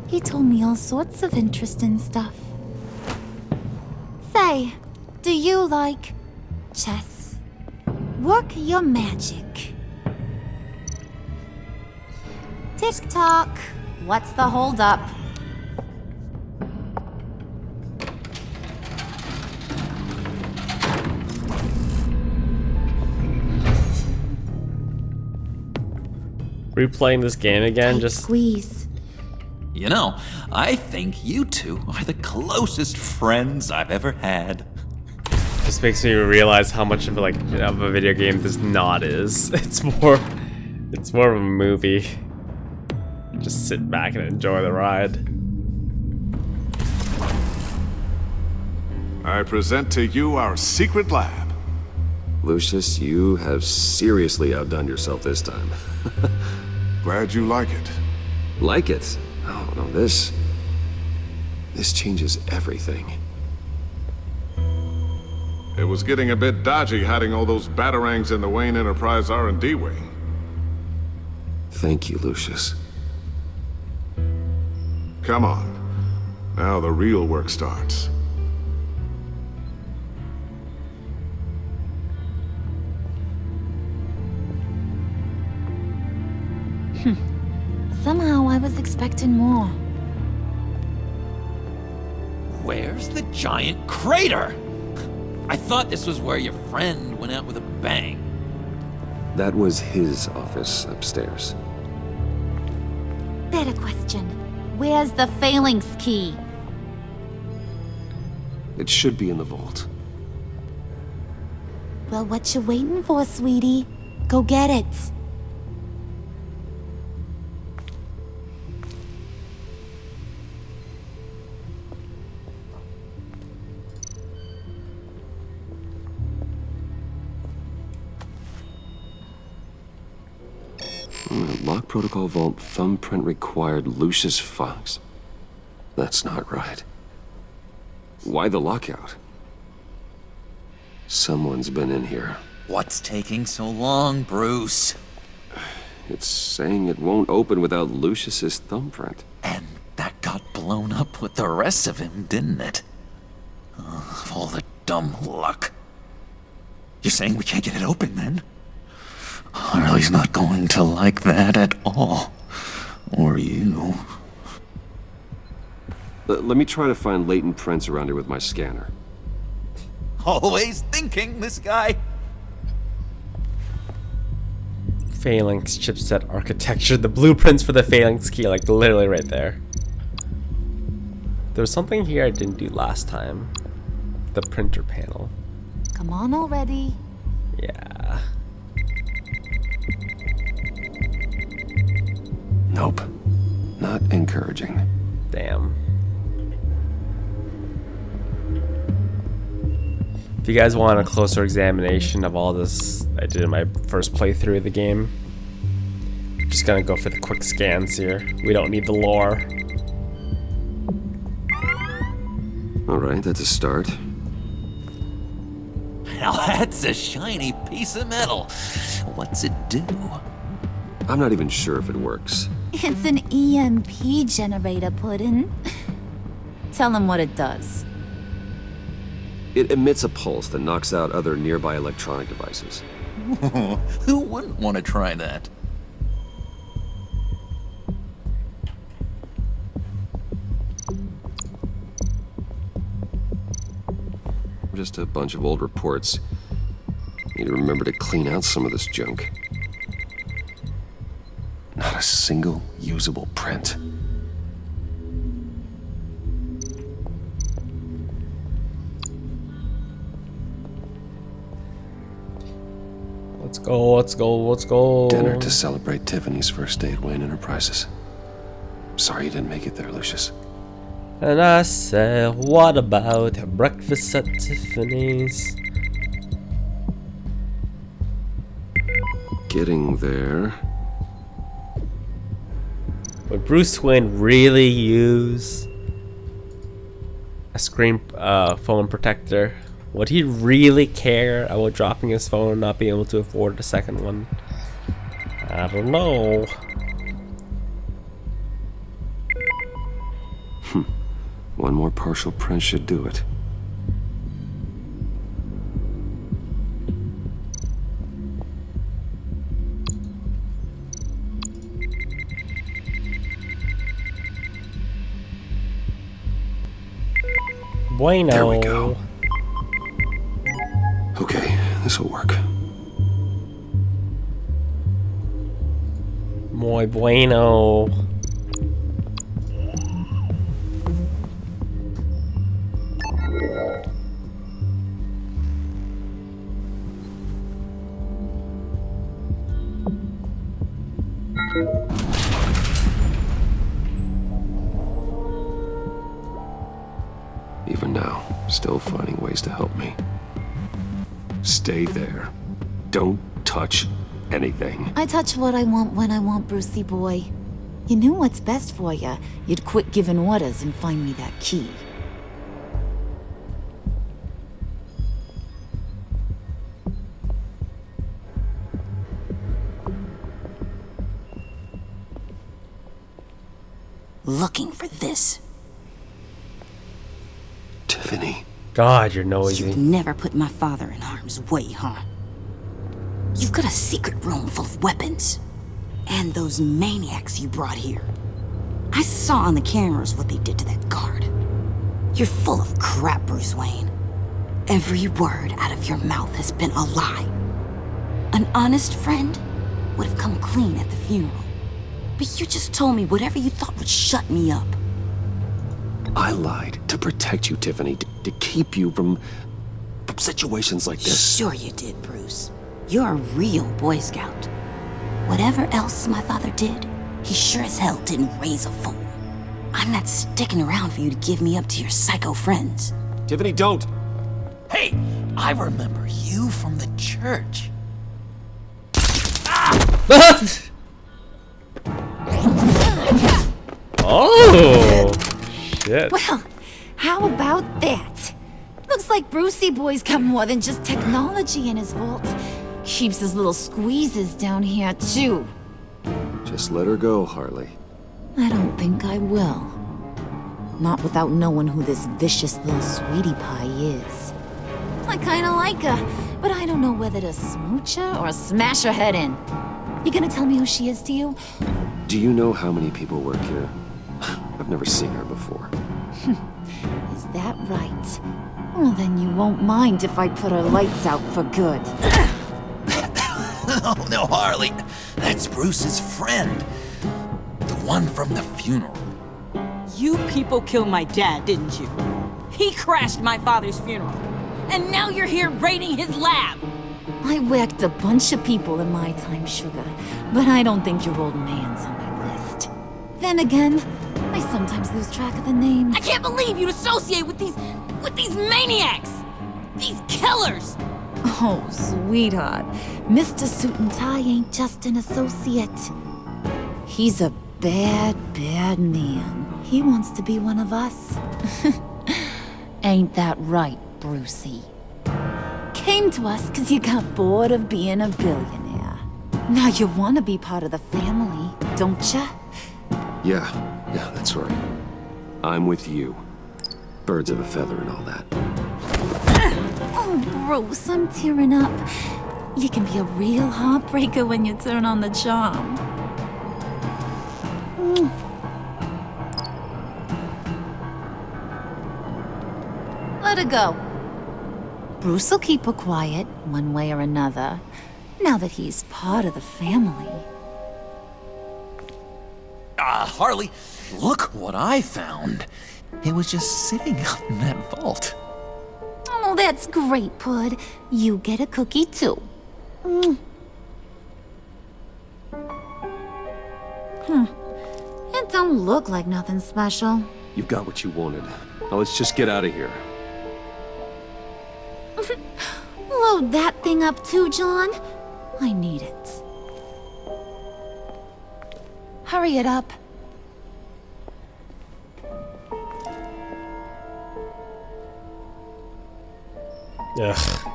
S15: He told me all sorts of interesting stuff. Say, do you like chess? Work your magic. Tick-tock. What's the holdup?
S1: Replaying this game again, just
S15: squeeze.
S13: You know, I think you two are the closest friends I've ever had.
S1: Just makes me realize how much of of a video game this not is. It's more of a movie. Just sit back and enjoy the ride.
S18: I present to you our secret lab.
S2: Lucius, you have seriously outdone yourself this time.
S18: Glad you like it.
S2: Like it? Oh, no, this changes everything.
S18: It was getting a bit dodgy hiding all those batarangs in the Wayne Enterprise R&D wing.
S2: Thank you, Lucius.
S18: Come on. Now the real work starts.
S15: Somehow I was expecting more.
S13: Where's the giant crater? I thought this was where your friend went out with a bang.
S2: That was his office upstairs.
S15: Better question. Where's the phalanx key?
S2: It should be in the vault.
S15: Well, what you waiting for, sweetie? Go get it.
S2: Lock protocol vault thumbprint required Lucius Fox. That's not right. Why the lockout? Someone's been in here.
S13: What's taking so long, Bruce?
S2: It's saying it won't open without Lucius's thumbprint.
S13: And that got blown up with the rest of him, didn't it? Of all the dumb luck. You're saying we can't get it open, then? Harley's not going to like that at all. Or you.
S2: Let me try to find latent prints around here with my scanner.
S13: Always thinking, this guy.
S1: Phalanx chipset architecture. The blueprints for the phalanx key, like literally right there. There was something here I didn't do last time. The printer panel.
S15: Come on already.
S1: Yeah.
S2: Nope. Not encouraging.
S1: Damn. If you guys want a closer examination of all this I did in my first playthrough of the game, I'm just gonna go for the quick scans here. We don't need the lore.
S2: Alright, that's a start.
S13: Now that's a shiny piece of metal. What's it do?
S2: I'm not even sure if it works.
S15: It's an EMP generator, Puddin'. Tell him what it does.
S2: It emits a pulse that knocks out other nearby electronic devices.
S13: Who wouldn't want to try that?
S2: Just a bunch of old reports. Need to remember to clean out some of this junk. Not a single usable print.
S1: Let's go, let's go, let's go.
S2: Dinner to celebrate Tiffany's first day at Wayne Enterprises. Sorry you didn't make it there, Lucius.
S1: And I said, what about breakfast at Tiffany's?
S2: Getting there.
S1: Would Bruce Wayne really use a screen phone protector? Would he really care about dropping his phone and not being able to afford a second one? I don't know.
S2: One more partial print should do it.
S1: Bueno.
S2: There we go. Okay, this'll work.
S1: Muy bueno.
S2: Even now, still finding ways to help me. Stay there. Don't touch anything.
S15: I touch what I want when I want, Brucey boy. You knew what's best for you. You'd quit giving orders and find me that key.
S19: Looking for this.
S2: Tiffany.
S1: God, you're noisy.
S19: You'd never put my father in harm's way, huh? You've got a secret room full of weapons. And those maniacs you brought here. I saw on the cameras what they did to that guard. You're full of crap, Bruce Wayne. Every word out of your mouth has been a lie. An honest friend would have come clean at the funeral. But you just told me whatever you thought would shut me up.
S2: I lied to protect you, Tiffany, to keep you from situations like this.
S19: Sure you did, Bruce. You're a real Boy Scout. Whatever else my father did, he sure as hell didn't raise a fool. I'm not sticking around for you to give me up to your psycho friends.
S2: Tiffany, don't!
S13: Hey, I remember you from the church.
S1: Oh, shit.
S15: Well, how about that? Looks like Brucey boy's got more than just technology in his vault. Keeps his little squeezes down here, too.
S2: Just let her go, Harley.
S15: I don't think I will. Not without knowing who this vicious little sweetie pie is. I kinda like her, but I don't know whether to smooch her or smash her head in. You gonna tell me who she is to you?
S2: Do you know how many people work here? I've never seen her before.
S15: Is that right? Well, then you won't mind if I put her lights out for good.
S13: Oh, no, Harley. That's Bruce's friend. The one from the funeral.
S17: You people killed my dad, didn't you? He crashed my father's funeral. And now you're here raiding his lab.
S15: I whacked a bunch of people in my time, sugar. But I don't think your old man's on my list. Then again, I sometimes lose track of the names.
S17: I can't believe you'd associate with these maniacs! These killers!
S15: Oh, sweetheart. Mr. Suit and Tie ain't just an associate. He's a bad, bad man. He wants to be one of us. Ain't that right, Brucey? Came to us because you got bored of being a billionaire. Now you want to be part of the family, don't ya?
S2: Yeah, that's right. I'm with you. Birds of a feather and all that.
S15: Oh, Bruce, I'm tearing up. You can be a real heartbreaker when you turn on the charm. Let her go. Bruce will keep her quiet, one way or another, now that he's part of the family.
S13: Harley, look what I found. It was just sitting up in that vault.
S15: Oh, that's great, Pud. You get a cookie, too. It don't look like nothing special.
S2: You've got what you wanted. Now let's just get out of here.
S15: Load that thing up too, John. I need it.
S11: Hurry it up.
S1: Ugh.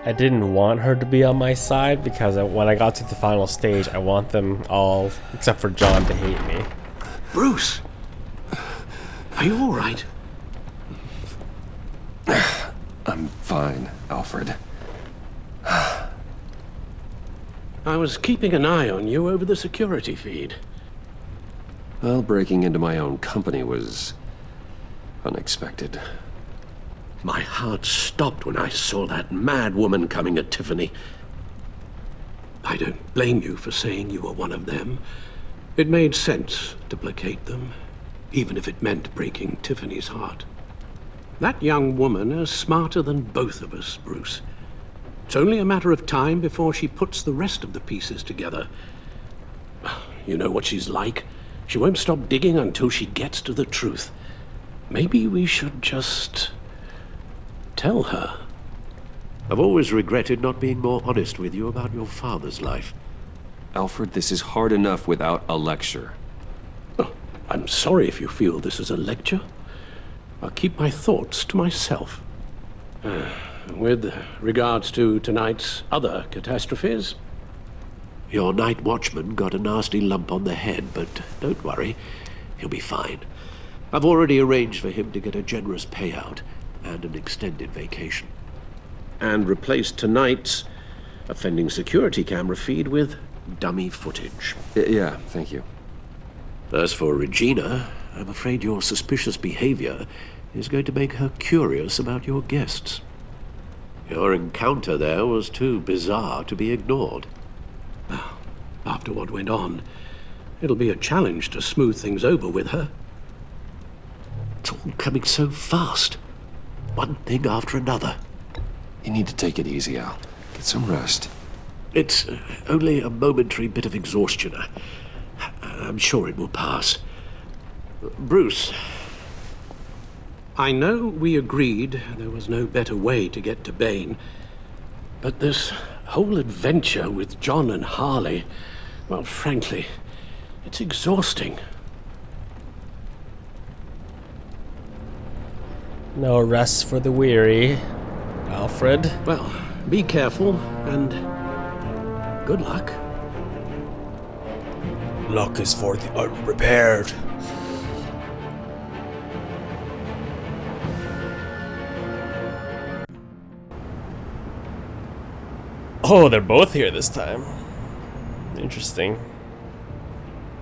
S1: I didn't want her to be on my side because when I got to the final stage, I want them all, except for John, to hate me.
S8: Bruce! Are you alright?
S2: I'm fine, Alfred.
S8: I was keeping an eye on you over the security feed.
S2: Well, breaking into my own company was unexpected.
S8: My heart stopped when I saw that mad woman coming at Tiffany. I don't blame you for saying you were one of them. It made sense to placate them, even if it meant breaking Tiffany's heart. That young woman is smarter than both of us, Bruce. It's only a matter of time before she puts the rest of the pieces together. You know what she's like. She won't stop digging until she gets to the truth. Maybe we should just tell her.
S12: I've always regretted not being more honest with you about your father's life.
S2: Alfred, this is hard enough without a lecture.
S8: Oh, I'm sorry if you feel this is a lecture. I'll keep my thoughts to myself. With regards to tonight's other catastrophes,
S12: your night watchman got a nasty lump on the head, but don't worry, he'll be fine. I've already arranged for him to get a generous payout and an extended vacation.
S8: And replaced tonight's offending security camera feed with dummy footage.
S2: Yeah, thank you.
S12: As for Regina, I'm afraid your suspicious behavior is going to make her curious about your guests. Your encounter there was too bizarre to be ignored.
S8: After what went on, it'll be a challenge to smooth things over with her.
S12: It's all coming so fast. One thing after another.
S2: You need to take it easy, Al. Get some rest.
S12: It's only a momentary bit of exhaustion. I'm sure it will pass. Bruce.
S8: I know we agreed there was no better way to get to Bane, but this whole adventure with John and Harley, well, frankly, it's exhausting.
S1: No rest for the weary, Alfred.
S8: Well, be careful, and good luck.
S1: Luck is for the unprepared. Oh, they're both here this time. Interesting.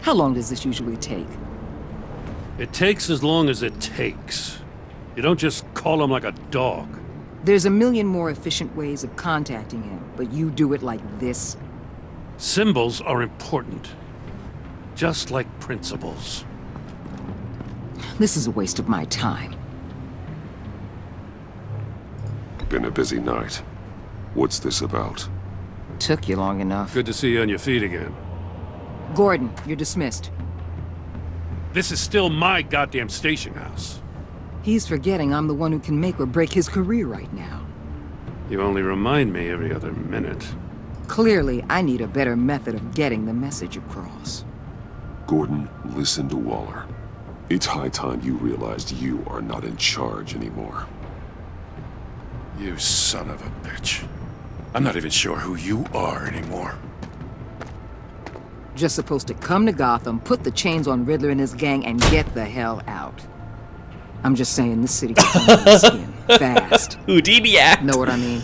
S3: How long does this usually take?
S5: It takes as long as it takes. You don't just call him like a dog.
S3: There's a million more efficient ways of contacting him, but you do it like this?
S5: Symbols are important. Just like principles.
S3: This is a waste of my time.
S4: Been a busy night. What's this about?
S3: Took you long enough.
S5: Good to see you on your feet again.
S3: Gordon, you're dismissed.
S5: This is still my goddamn station house.
S3: He's forgetting I'm the one who can make or break his career right now.
S5: You only remind me every other minute.
S3: Clearly, I need a better method of getting the message across.
S4: Gordon, listen to Waller. It's high time you realized you are not in charge anymore.
S5: You son of a bitch. I'm not even sure who you are anymore.
S3: Just supposed to come to Gotham, put the chains on Riddler and his gang, and get the hell out. I'm just saying, this city gets under my skin. Fast.
S1: Houdini act.
S3: Know what I mean?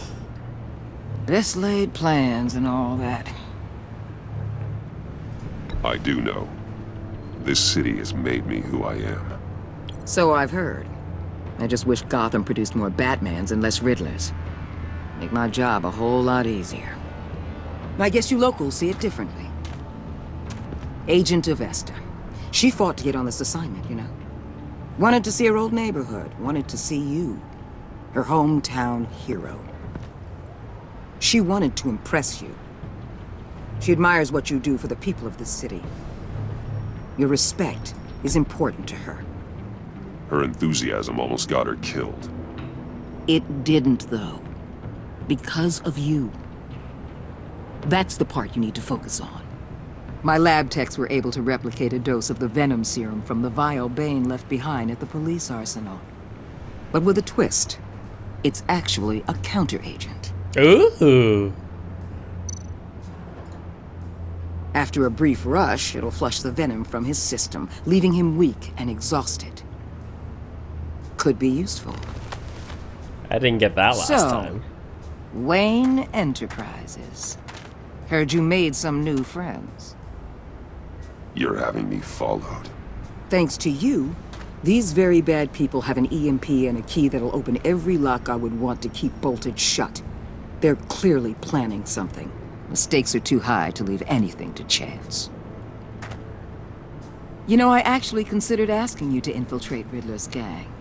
S3: Best laid plans and all that.
S4: I do know. This city has made me who I am.
S3: So I've heard. I just wish Gotham produced more Batmans and less Riddlers. Make my job a whole lot easier. I guess you locals see it differently. Agent Avesta. She fought to get on this assignment, you know. Wanted to see her old neighborhood. Wanted to see you. Her hometown hero. She wanted to impress you. She admires what you do for the people of this city. Your respect is important to her.
S4: Her enthusiasm almost got her killed.
S3: It didn't, though. Because of you. That's the part you need to focus on. My lab techs were able to replicate a dose of the venom serum from the vial Bane left behind at the police arsenal. But with a twist. It's actually a counteragent.
S1: Ooh.
S3: After a brief rush, it'll flush the venom from his system, leaving him weak and exhausted. Could be useful.
S1: I didn't get that last time.
S3: Wayne Enterprises. Heard you made some new friends.
S4: You're having me followed.
S3: Thanks to you, these very bad people have an EMP and a key that'll open every lock I would want to keep bolted shut. They're clearly planning something. The stakes are too high to leave anything to chance. You know, I actually considered asking you to infiltrate Riddler's gang.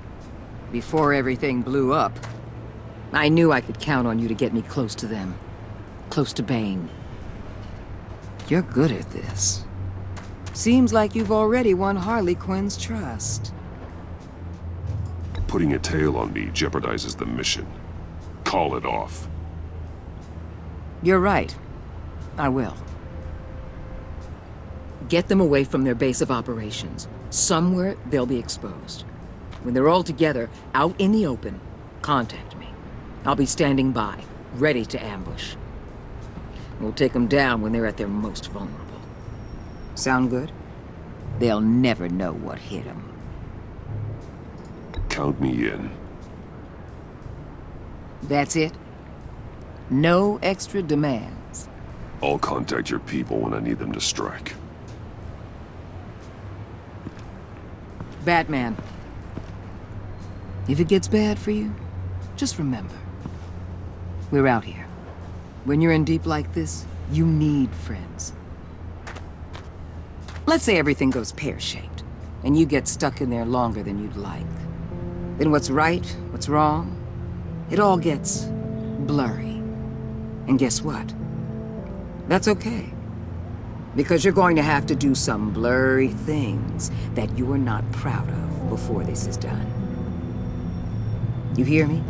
S3: Before everything blew up, I knew I could count on you to get me close to them. Close to Bane. You're good at this. Seems like you've already won Harley Quinn's trust.
S4: Putting a tail on me jeopardizes the mission. Call it off.
S3: You're right. I will. Get them away from their base of operations. Somewhere they'll be exposed. When they're all together, out in the open, contact me. I'll be standing by, ready to ambush. We'll take them down when they're at their most vulnerable. Sound good? They'll never know what hit them.
S4: Count me in.
S3: That's it? No extra demands.
S4: I'll contact your people when I need them to strike.
S3: Batman. If it gets bad for you, just remember. We're out here. When you're in deep like this, you need friends. Let's say everything goes pear-shaped, and you get stuck in there longer than you'd like. Then what's right, what's wrong, it all gets blurry. And guess what? That's okay. Because you're going to have to do some blurry things that you're not proud of before this is done. You hear me?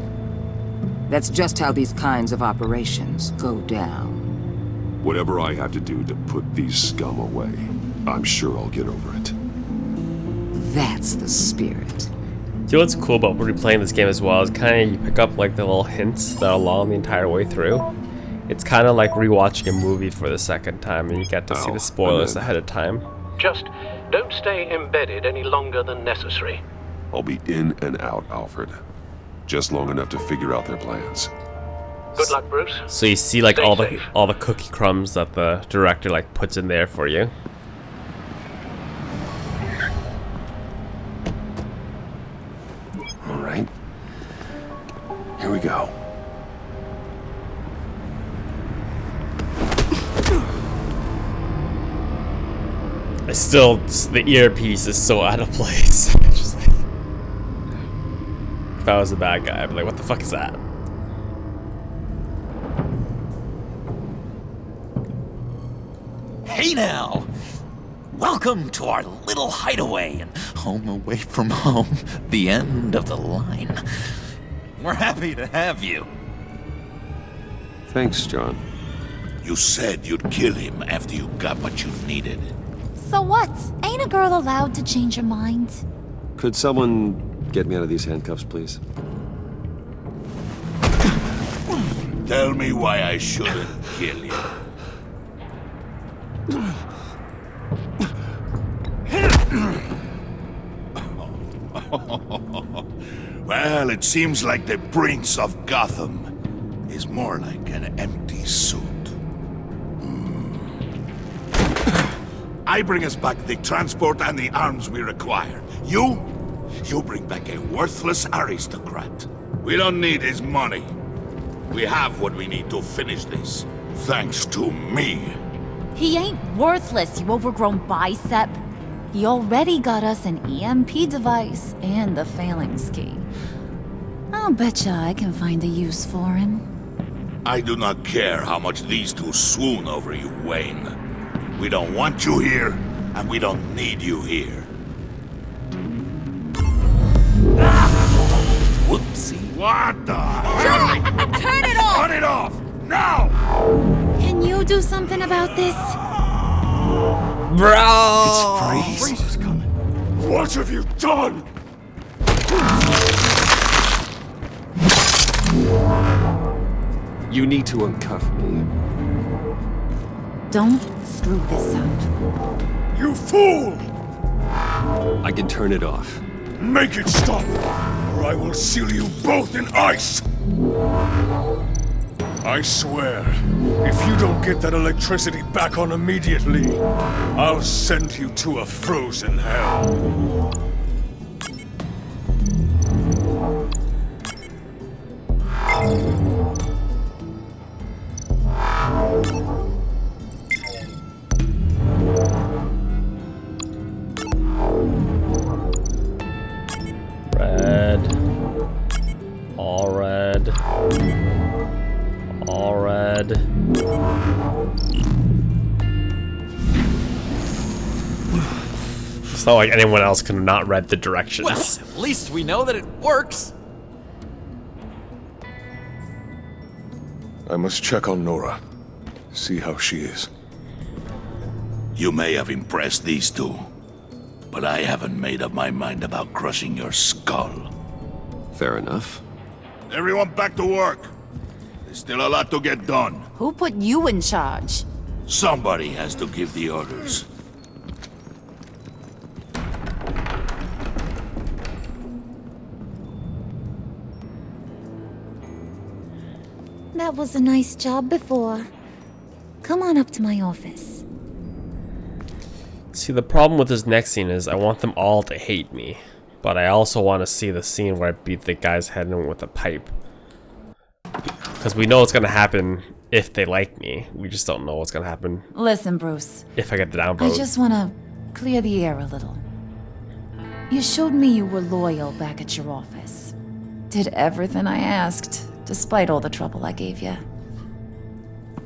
S3: That's just how these kinds of operations go down.
S4: Whatever I have to do to put these scum away, I'm sure I'll get over it.
S3: That's the spirit.
S1: You know what's cool about replaying this game as well is kind of you pick up like the little hints that are along the entire way through. It's kind of like rewatching a movie for the second time, and you get to see the spoilers ahead of time.
S8: Just don't stay embedded any longer than necessary.
S4: I'll be in and out, Alfred. Just long enough to figure out their plans.
S8: Good luck, Bruce.
S1: So you see like
S8: Stay
S1: all
S8: safe.
S1: the cookie crumbs that the director like puts in there for you.
S4: All right. Here we go.
S1: The earpiece is so out of place. Just like, if I was a bad guy, I'd be like, what the fuck is that?
S13: Hey now! Welcome to our little hideaway and home away from home, the end of the line. We're happy to have you.
S2: Thanks, John.
S10: You said you'd kill him after you got what you needed.
S15: So what? Ain't a girl allowed to change her mind?
S2: Could someone get me out of these handcuffs, please?
S10: Tell me why I shouldn't kill you. Well, it seems like the Prince of Gotham is more like an empty suit. I bring us back the transport and the arms we require. You bring back a worthless aristocrat. We don't need his money. We have what we need to finish this, thanks to me.
S15: He ain't worthless, you overgrown bicep. He already got us an EMP device and the phalanx key. I'll betcha I can find a use for him.
S10: I do not care how much these two swoon over you, Wayne. We don't want you here, and we don't need you here.
S13: Whoopsie.
S10: What the?
S17: John! Turn it off!
S10: Turn it off! Now!
S15: Can you do something about this?
S1: Bro!
S10: It's Freeze.
S6: Freeze is coming.
S10: What have you done?
S2: You need to uncuff me.
S11: Don't screw this up.
S10: You fool!
S2: I can turn it off.
S10: Make it stop, or I will seal you both in ice! I swear, if you don't get that electricity back on immediately, I'll send you to a frozen hell.
S1: Red. All red. All red. It's not like anyone else could have not read the directions.
S20: Well, at least we know that it works.
S10: I must check on Nora. See how she is.
S21: You may have impressed these two, but I haven't made up my mind about crushing your skull.
S2: Fair enough.
S10: Everyone back to work. There's still a lot to get done.
S17: Who put you in charge?
S21: Somebody has to give the orders.
S15: That was a nice job before. Come on up to my office.
S1: See, the problem with this next scene is I want them all to hate me, but I also want to see the scene where I beat the guy's head in with a pipe. Because we know what's going to happen if they like me. We just don't know what's going to happen
S11: Listen, Bruce.
S1: if I get the downvote.
S11: I just want to clear the air a little. You showed me you were loyal back at your office. Did everything I asked, despite all the trouble I gave you.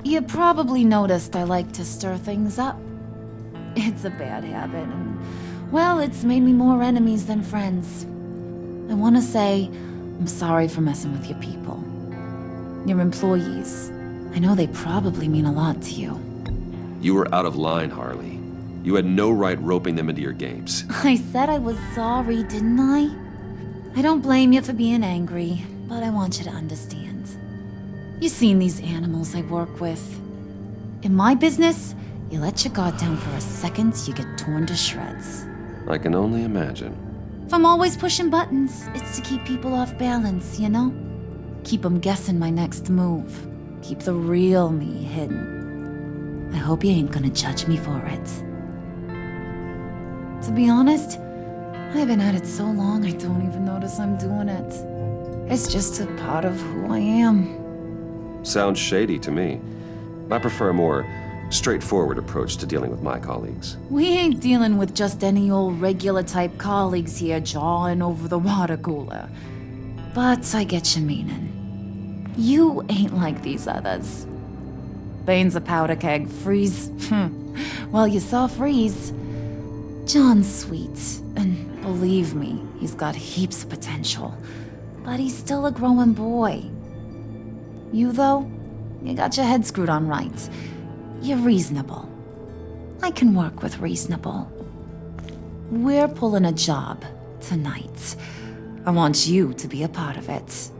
S11: You probably noticed I like to stir things up. It's a bad habit, and, well, it's made me more enemies than friends. I want to say I'm sorry for messing with your people. Your employees. I know they probably mean a lot to you.
S2: You were out of line, Harley. You had no right roping them into your games.
S11: I said I was sorry, didn't I? I don't blame you for being angry, but I want you to understand. You've seen these animals I work with. In my business, you let your guard down for a second, you get torn to shreds.
S2: I can only imagine.
S11: If I'm always pushing buttons, it's to keep people off balance, you know? Keep them guessing my next move. Keep the real me hidden. I hope you ain't gonna judge me for it. To be honest, I've been at it so long I don't even notice I'm doing it. It's just a part of who I am.
S2: Sounds shady to me. I prefer a more straightforward approach to dealing with my colleagues.
S11: We ain't dealing with just any old regular type colleagues here jawing over the water cooler. But I get your meaning. You ain't like these others. Bane's a powder keg. Freeze. Well, you saw Freeze. John's sweet, and believe me, he's got heaps of potential. But he's still a growing boy. You, though, you got your head screwed on right. You're reasonable. I can work with reasonable. We're pulling a job tonight. I want you to be a part of it.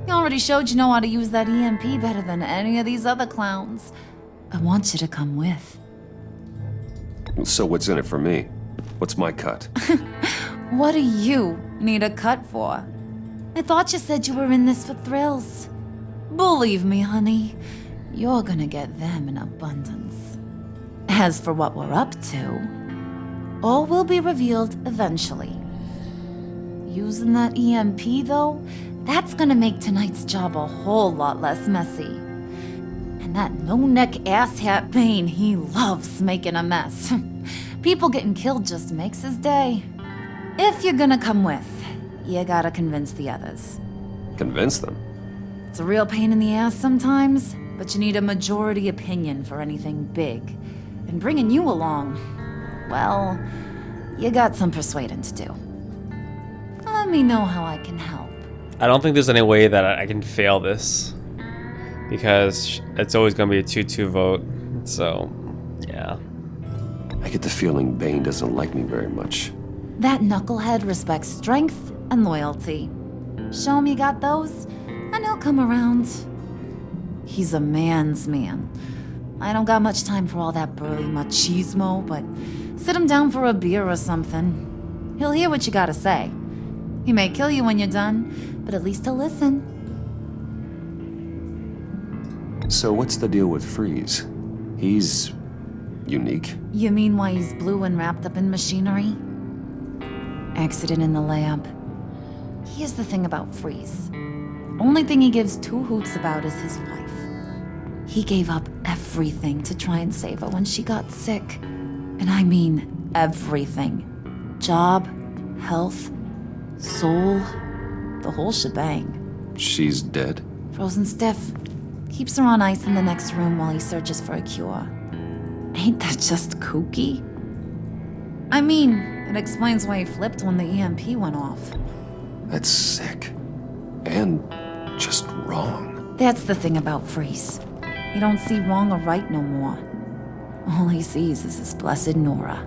S11: You already showed you know how to use that EMP better than any of these other clowns. I want you to come with.
S2: So what's in it for me? What's my cut?
S11: What do you need a cut for? I thought you said you were in this for thrills. Believe me, honey, you're gonna get them in abundance. As for what we're up to, all will be revealed eventually. Using that EMP, though, that's gonna make tonight's job a whole lot less messy. And that no-neck asshat Bane, he loves making a mess. People getting killed just makes his day. If you're gonna come with, you gotta convince the others.
S2: Convince them?
S11: It's a real pain in the ass sometimes, but you need a majority opinion for anything big. And bringing you along, well, you got some persuading to do. Let me know how I can help.
S1: I don't think there's any way that I can fail this, because it's always going to be a 2-2 vote, so yeah.
S2: I get the feeling Bane doesn't like me very much.
S11: That knucklehead respects strength and loyalty. Show him you got those, and he'll come around. He's a man's man. I don't got much time for all that burly machismo, but sit him down for a beer or something. He'll hear what you gotta say. He may kill you when you're done, but at least he'll listen.
S2: So what's the deal with Freeze? He's unique?
S11: You mean why he's blue and wrapped up in machinery? Accident in the lab. Here's the thing about Freeze. Only thing he gives two hoots about is his wife. He gave up everything to try and save her when she got sick. And I mean everything. Job, health, soul, the whole shebang.
S2: She's dead?
S11: Frozen stiff. Keeps her on ice in the next room while he searches for a cure. Ain't that just kooky? I mean, it explains why he flipped when the EMP went off.
S2: That's sick. And just wrong.
S11: That's the thing about Freeze. He don't see wrong or right no more. All he sees is his blessed Nora.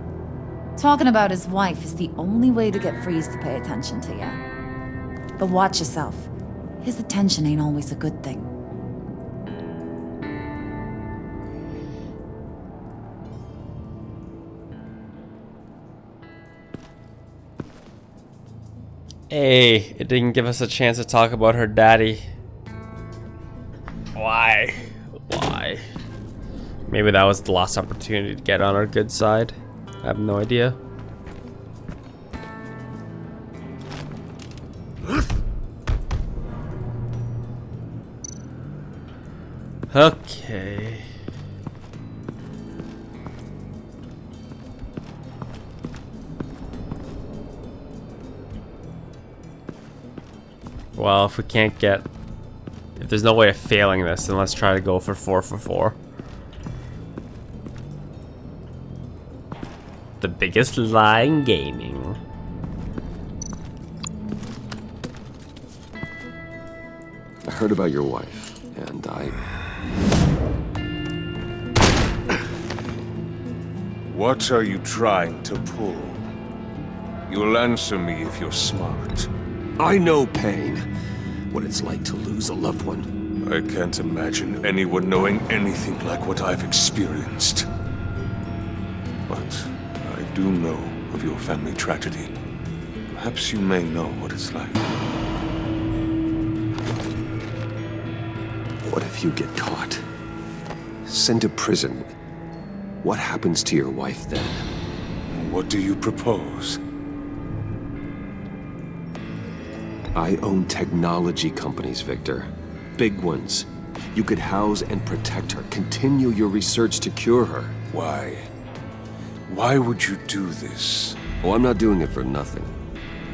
S11: Talking about his wife is the only way to get Freeze to pay attention to you. But watch yourself. His attention ain't always a good thing.
S1: Hey, it didn't give us a chance to talk about her daddy. Why? Why? Maybe that was the last opportunity to get on our good side. I have no idea. Okay. Well, if we can't get... If there's no way of failing this, then let's try to go for 4 for 4. The biggest lie in gaming.
S2: I heard about your wife, and
S9: What are you trying to pull? You'll answer me if you're smart.
S2: I know pain. What it's like to lose a loved one.
S9: I can't imagine anyone knowing anything like what I've experienced. But I do know of your family tragedy. Perhaps you may know what it's like.
S2: What if you get caught? Sent to prison. What happens to your wife then?
S9: What do you propose?
S2: I own technology companies, Victor. Big ones. You could house and protect her. Continue your research to cure her.
S9: Why? Why would you do this?
S2: Oh, I'm not doing it for nothing.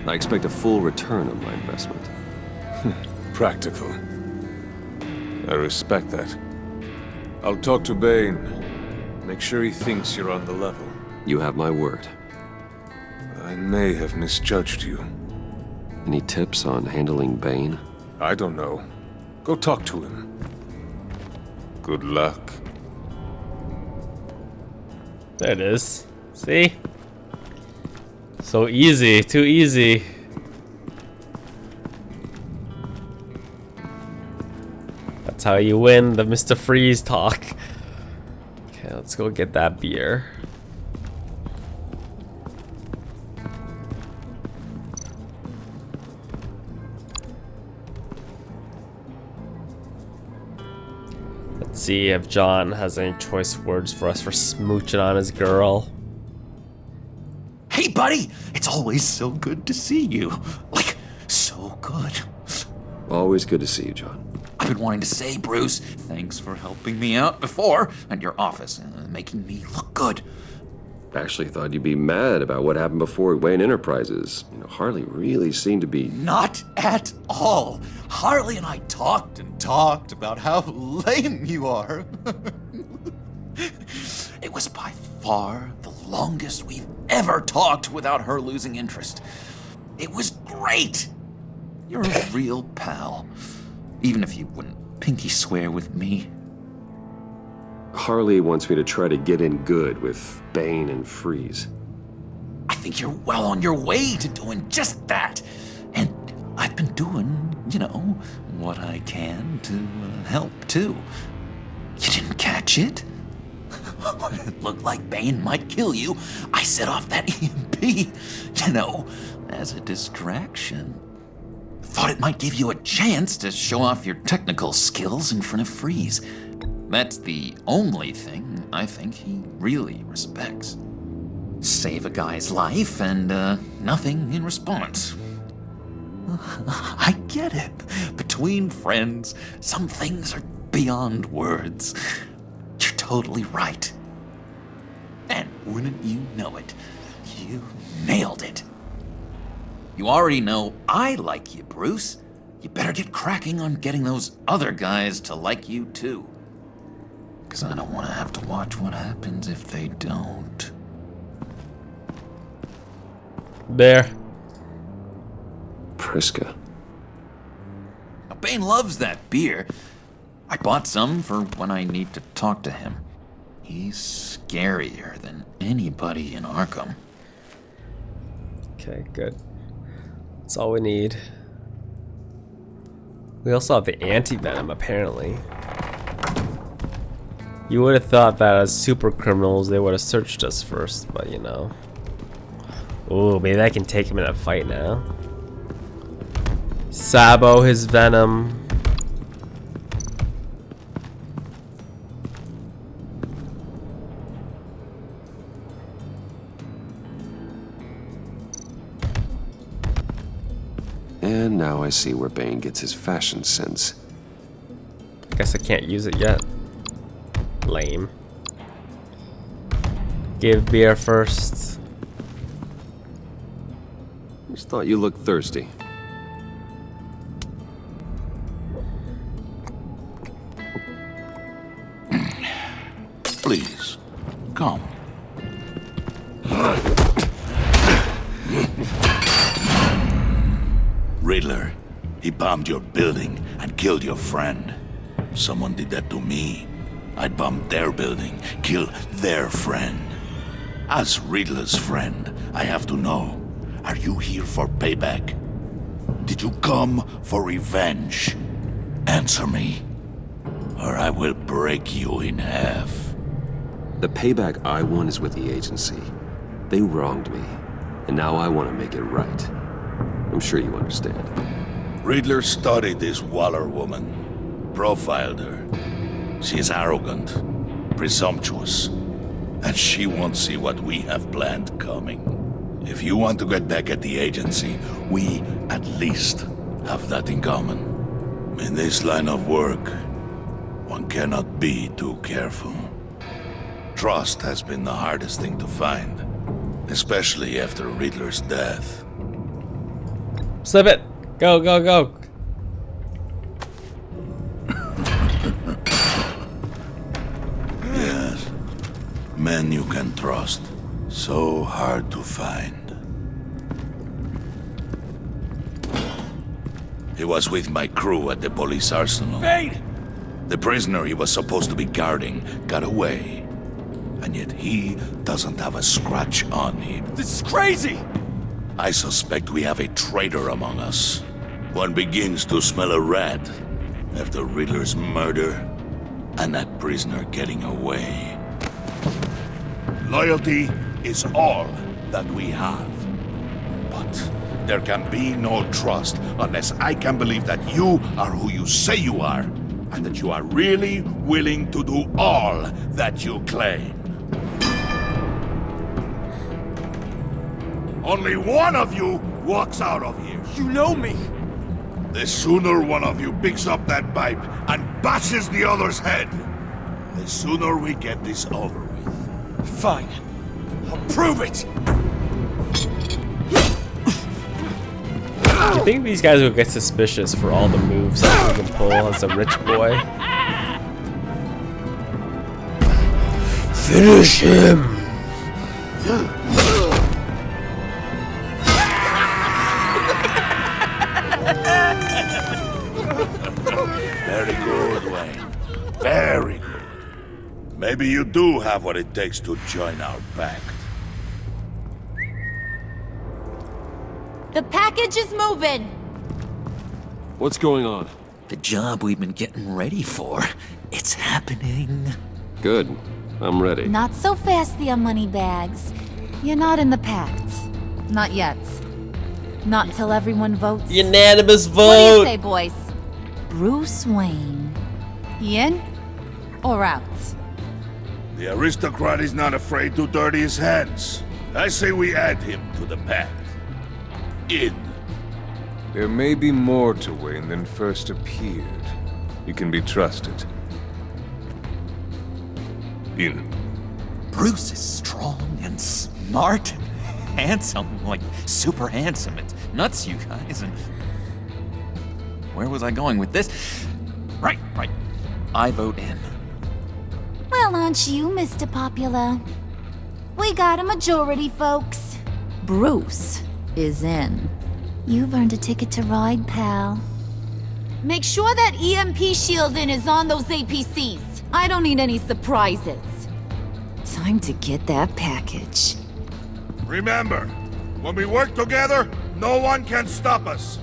S2: I expect a full return on my investment.
S9: Practical. I respect that. I'll talk to Bane. Make sure he thinks you're on the level.
S2: You have my word.
S9: I may have misjudged you.
S2: Any tips on handling Bane?
S9: I don't know. Go talk to him. Good luck.
S1: There it is. See? So easy. Too easy. That's how you win the Mr. Freeze talk. Okay, let's go get that beer. Let's see if John has any choice words for us for smooching on his girl.
S13: Hey, buddy! It's always so good to see you. Like, so good.
S2: Always good to see you, John.
S13: I've been wanting to say, Bruce, thanks for helping me out before at your office and making me look good.
S2: Actually thought you'd be mad about what happened before Wayne Enterprises. You know, Harley really seemed to be...
S13: Not at all. Harley and I talked and talked about how lame you are. It was by far the longest we've ever talked without her losing interest. It was great. You're a real pal, even if you wouldn't pinky swear with me.
S2: Harley wants me to try to get in good with Bane and Freeze.
S13: I think you're well on your way to doing just that. And I've been doing, you know, what I can to help too. You didn't catch it? When it looked like Bane might kill you, I set off that EMP, you know, as a distraction. Thought it might give you a chance to show off your technical skills in front of Freeze. That's the only thing I think he really respects. Save a guy's life and nothing in response. I get it. Between friends, some things are beyond words. You're totally right. And wouldn't you know it, you nailed it. You already know I like you, Bruce. You better get cracking on getting those other guys to like you too. 'Cause I don't want to have to watch what happens if they don't.
S1: There.
S2: Priska.
S13: Now, Bane loves that beer. I bought some for when I need to talk to him. He's scarier than anybody in Arkham.
S1: Okay, good. That's all we need. We also have the anti-venom, apparently. You would have thought that as super criminals, they would have searched us first, but you know. Ooh, maybe I can take him in a fight now. Sabo his venom.
S2: And now I see where Bane gets his fashion sense.
S1: Guess I can't use it yet. Lame. Give beer first.
S2: Just thought you looked thirsty.
S10: Please, come. Riddler, he bombed your building and killed your friend. Someone did that to me. I'd bomb their building, kill their friend. As Riddler's friend, I have to know, are you here for payback? Did you come for revenge? Answer me, or I will break you in half.
S2: The payback I want is with the agency. They wronged me, and now I want to make it right. I'm sure you understand.
S10: Riddler studied this Waller woman, profiled her. She is arrogant, presumptuous, and she won't see what we have planned coming. If you want to get back at the agency, we at least have that in common. In this line of work, one cannot be too careful. Trust has been the hardest thing to find, especially after Riddler's death.
S1: Slip it! Go, go, go!
S10: Yes. Men you can trust. So hard to find. He was with my crew at the police arsenal.
S5: Bane!
S10: The prisoner he was supposed to be guarding got away. And yet he doesn't have a scratch on him.
S5: This is crazy!
S10: I suspect we have a traitor among us. One begins to smell a rat after Riddler's murder and that prisoner getting away. Loyalty is all that we have. But there can be no trust unless I can believe that you are who you say you are, and that you are really willing to do all that you claim. Only one of you walks out of here.
S5: You know me!
S10: The sooner one of you picks up that pipe and bashes the other's head, the sooner we get this over with.
S5: Fine. I'll prove it!
S1: You think these guys will get suspicious for all the moves that he can pull as a rich boy? Finish him!
S10: Very good, Wayne. Very good. Maybe you do have what it takes to join our pact.
S17: The package is moving!
S9: What's going on?
S13: The job we've been getting ready for. It's happening.
S9: Good. I'm ready.
S15: Not so fast, the Moneybags. You're not in the pact. Not yet. Not till everyone votes.
S1: Unanimous vote!
S15: What do you say, boys? Bruce Wayne. In or out?
S10: The aristocrat is not afraid to dirty his hands. I say we add him to the pact. In.
S9: There may be more to Wayne than first appeared. You can be trusted. In.
S13: Bruce is strong and smart and handsome, like super handsome. It's nuts, you guys. And where was I going with this? Right. I vote in.
S15: Well, aren't you, Mr. Popular? We got a majority, folks. Bruce is in. You've earned a ticket to ride, pal. Make sure that EMP shielding is on those APCs. I don't need any surprises. Time to get that package.
S10: Remember, when we work together, no one can stop us.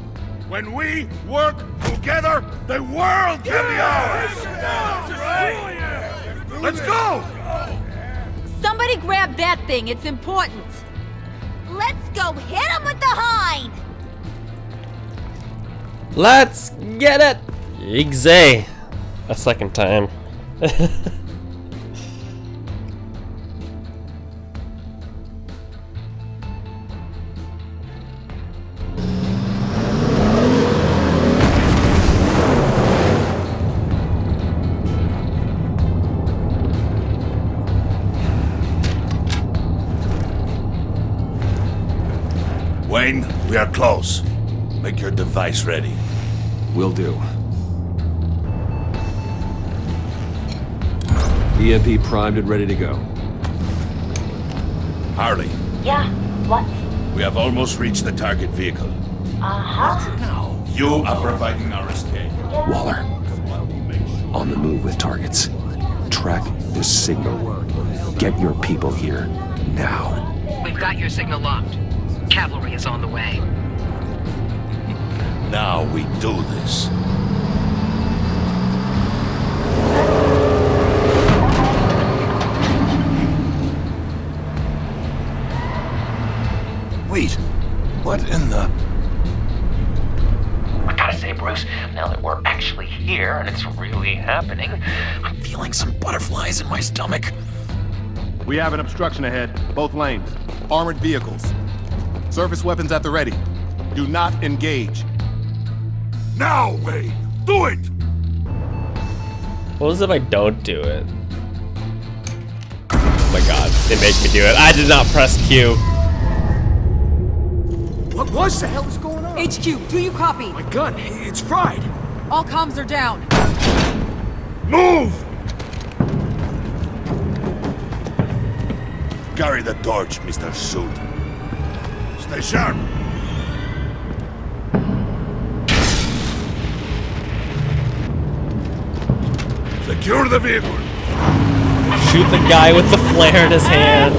S10: When we work together, the world can be ours! Let's go!
S17: Somebody grab that thing, it's important.
S15: Let's go hit him with the hind!
S1: Let's get it! Exe. A second time.
S10: Wayne, we are close. Make your device ready.
S2: Will do. EMP primed and ready to go.
S10: Harley.
S14: Yeah, what?
S10: We have almost reached the target vehicle.
S14: Uh-huh.
S10: You are providing our escape.
S2: Waller. On the move with targets. Track this signal. Get your people here, now.
S22: We've got your signal locked. Cavalry is on the way.
S10: Now we do this.
S22: Wait, what in the... I gotta say, Bruce, now that we're actually here and it's really happening, I'm feeling some butterflies in my stomach.
S23: We have an obstruction ahead, both lanes. Armored vehicles. Surface weapons at the ready. Do not engage.
S10: Now, Wayne! Do it!
S1: What if I don't do it? Oh my god, they make me do it. I did not press Q.
S22: What the hell is going on?
S17: HQ, do you copy?
S22: My gun, it's fried.
S17: All comms are down.
S10: Move! Carry the torch, Mr. Suit. Stay sharp. Secure the vehicle.
S1: Shoot the guy with the flare in his hand.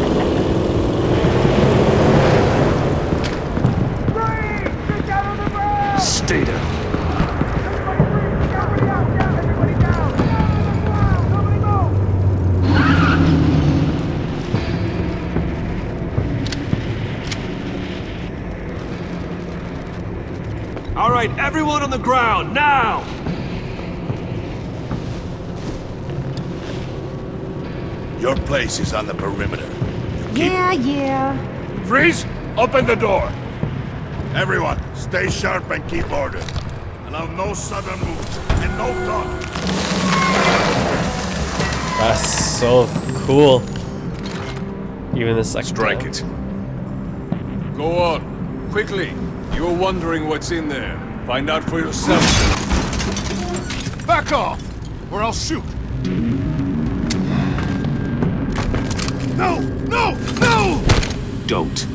S2: Stay down.
S9: All right, everyone on the ground, now!
S10: Your place is on the perimeter.
S15: Yeah.
S10: Freeze! Open the door! Everyone, stay sharp and keep order. Allow no sudden moves and no talk.
S1: That's so cool. Even the second
S9: Strike
S1: time.
S9: it. Go on, quickly. You were wondering what's in there. Find out for yourself.
S23: Back off, or I'll shoot. No! No! No!
S2: Don't.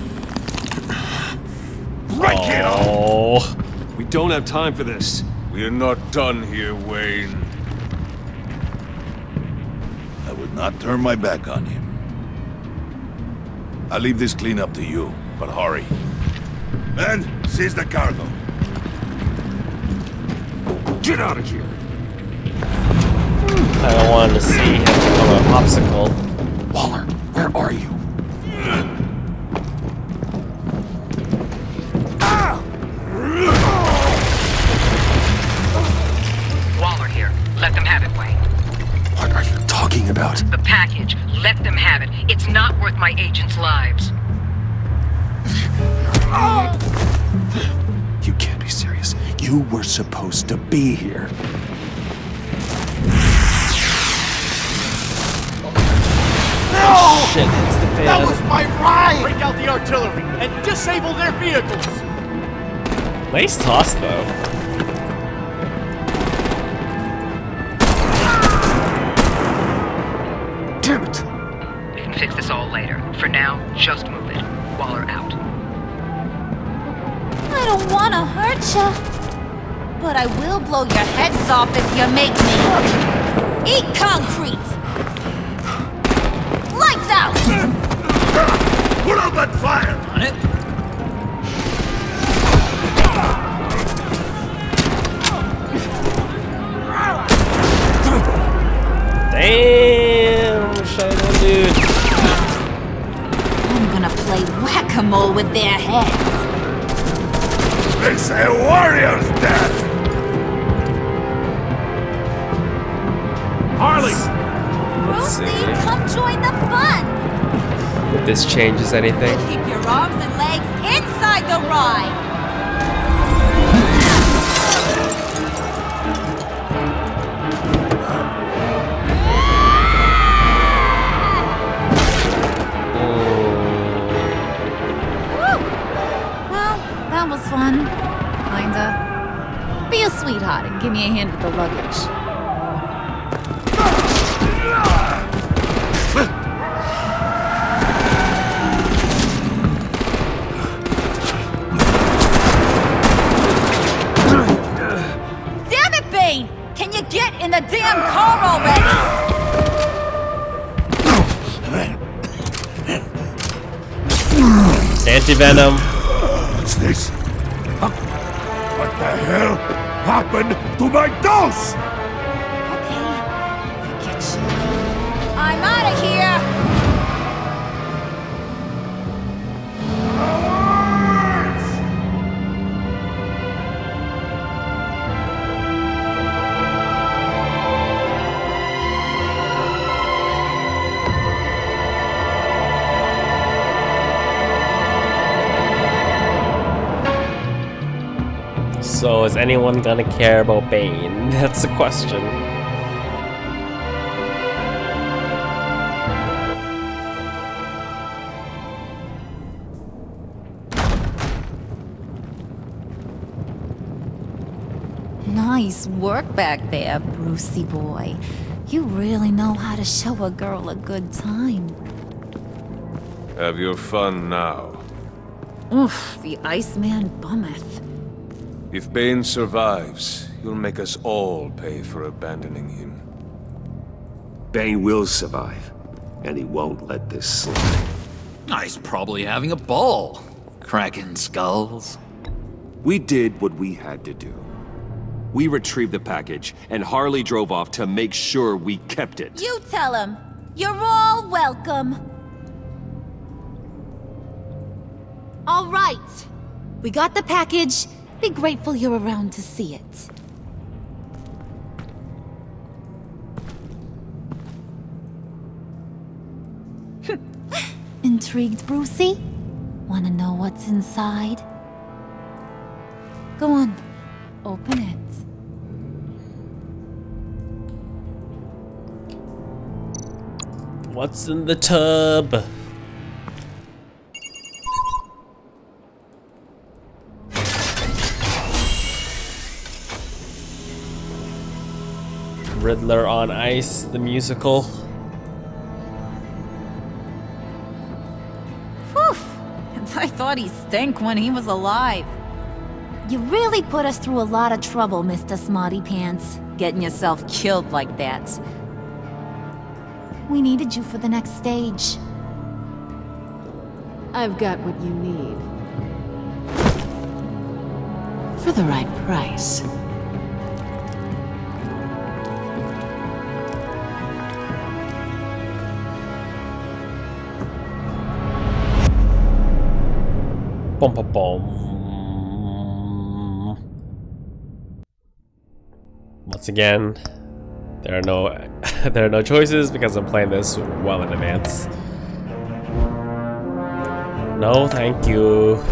S10: Right, kiddo!
S9: We don't have time for this. We are not done here, Wayne.
S10: I would not turn my back on him. I'll leave this cleanup to you, but hurry. Men, seize the cargo.
S9: Get out of here!
S1: I wanted to see him become a popsicle.
S22: Waller, where are you?
S7: Waller here. Let them have it, Wayne.
S22: What are you talking about?
S7: The package. Let them have it. It's not worth my agents' lives.
S22: You can't be serious. You were supposed to be here.
S1: Oh, shit hits the fan.
S20: That was my ride! Break out the artillery and disable their vehicles!
S1: Nice toss, though.
S22: Damn it!
S7: We can fix this all later. For now, just move it. Waller out.
S15: I don't want to hurt ya, but I will blow your heads off if you make me. Eat concrete! Lights out!
S10: Put out that fire!
S22: On it.
S1: Damn, Shadow dude.
S15: I'm gonna play whack-a-mole with their heads.
S10: They say warrior's death!
S20: Harley!
S15: Brucey, come join the fun!
S1: If this changes anything.
S15: Keep your arms and legs inside the ride! Woo! Well, that was fun. Kinda. Be a sweetheart and give me a hand with the luggage. Damn it, Bane! Can you get in the damn car already?
S1: Anti-venom.
S10: What's this? What the hell happened to my dose?
S15: I'm out of here!
S1: So is anyone gonna care about Bane? That's the question.
S15: Nice work back there, Brucey boy. You really know how to show a girl a good time.
S9: Have your fun now.
S15: Oof, the Iceman bummeth.
S9: If Bane survives, you'll make us all pay for abandoning him.
S2: Bane will survive, and he won't let this slide.
S13: He's probably having a ball, cracking skulls.
S2: We did what we had to do. We retrieved the package, and Harley drove off to make sure we kept it.
S15: You tell him. You're all welcome. All right. We got the package. Be grateful you're around to see it. Intrigued, Brucey? Wanna know what's inside? Go on. Open it.
S1: What's in the tub? Riddler on Ice, the musical.
S15: Whew! I thought he stank when he was alive. You really put us through a lot of trouble, Mr. Smarty Pants, getting yourself killed like that. We needed you for the next stage.
S16: I've got what you need. For the right price.
S1: Bum, bum, bum. Once again, there are no choices because I'm playing this well in advance. No, thank you.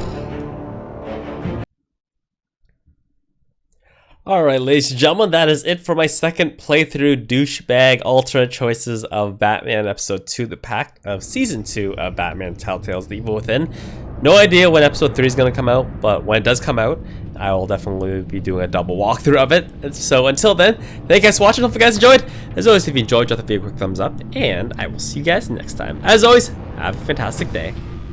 S1: Alright, ladies and gentlemen, that is it for my second playthrough douchebag alternate choices of Batman Episode 2, The Pact, of Season 2 of Batman Telltale's The Evil Within. No idea when Episode 3 is going to come out, but when it does come out, I will definitely be doing a double walkthrough of it. So until then, thank you guys for watching. Hope you guys enjoyed. As always, if you enjoyed, drop the video a quick thumbs up, and I will see you guys next time. As always, have a fantastic day.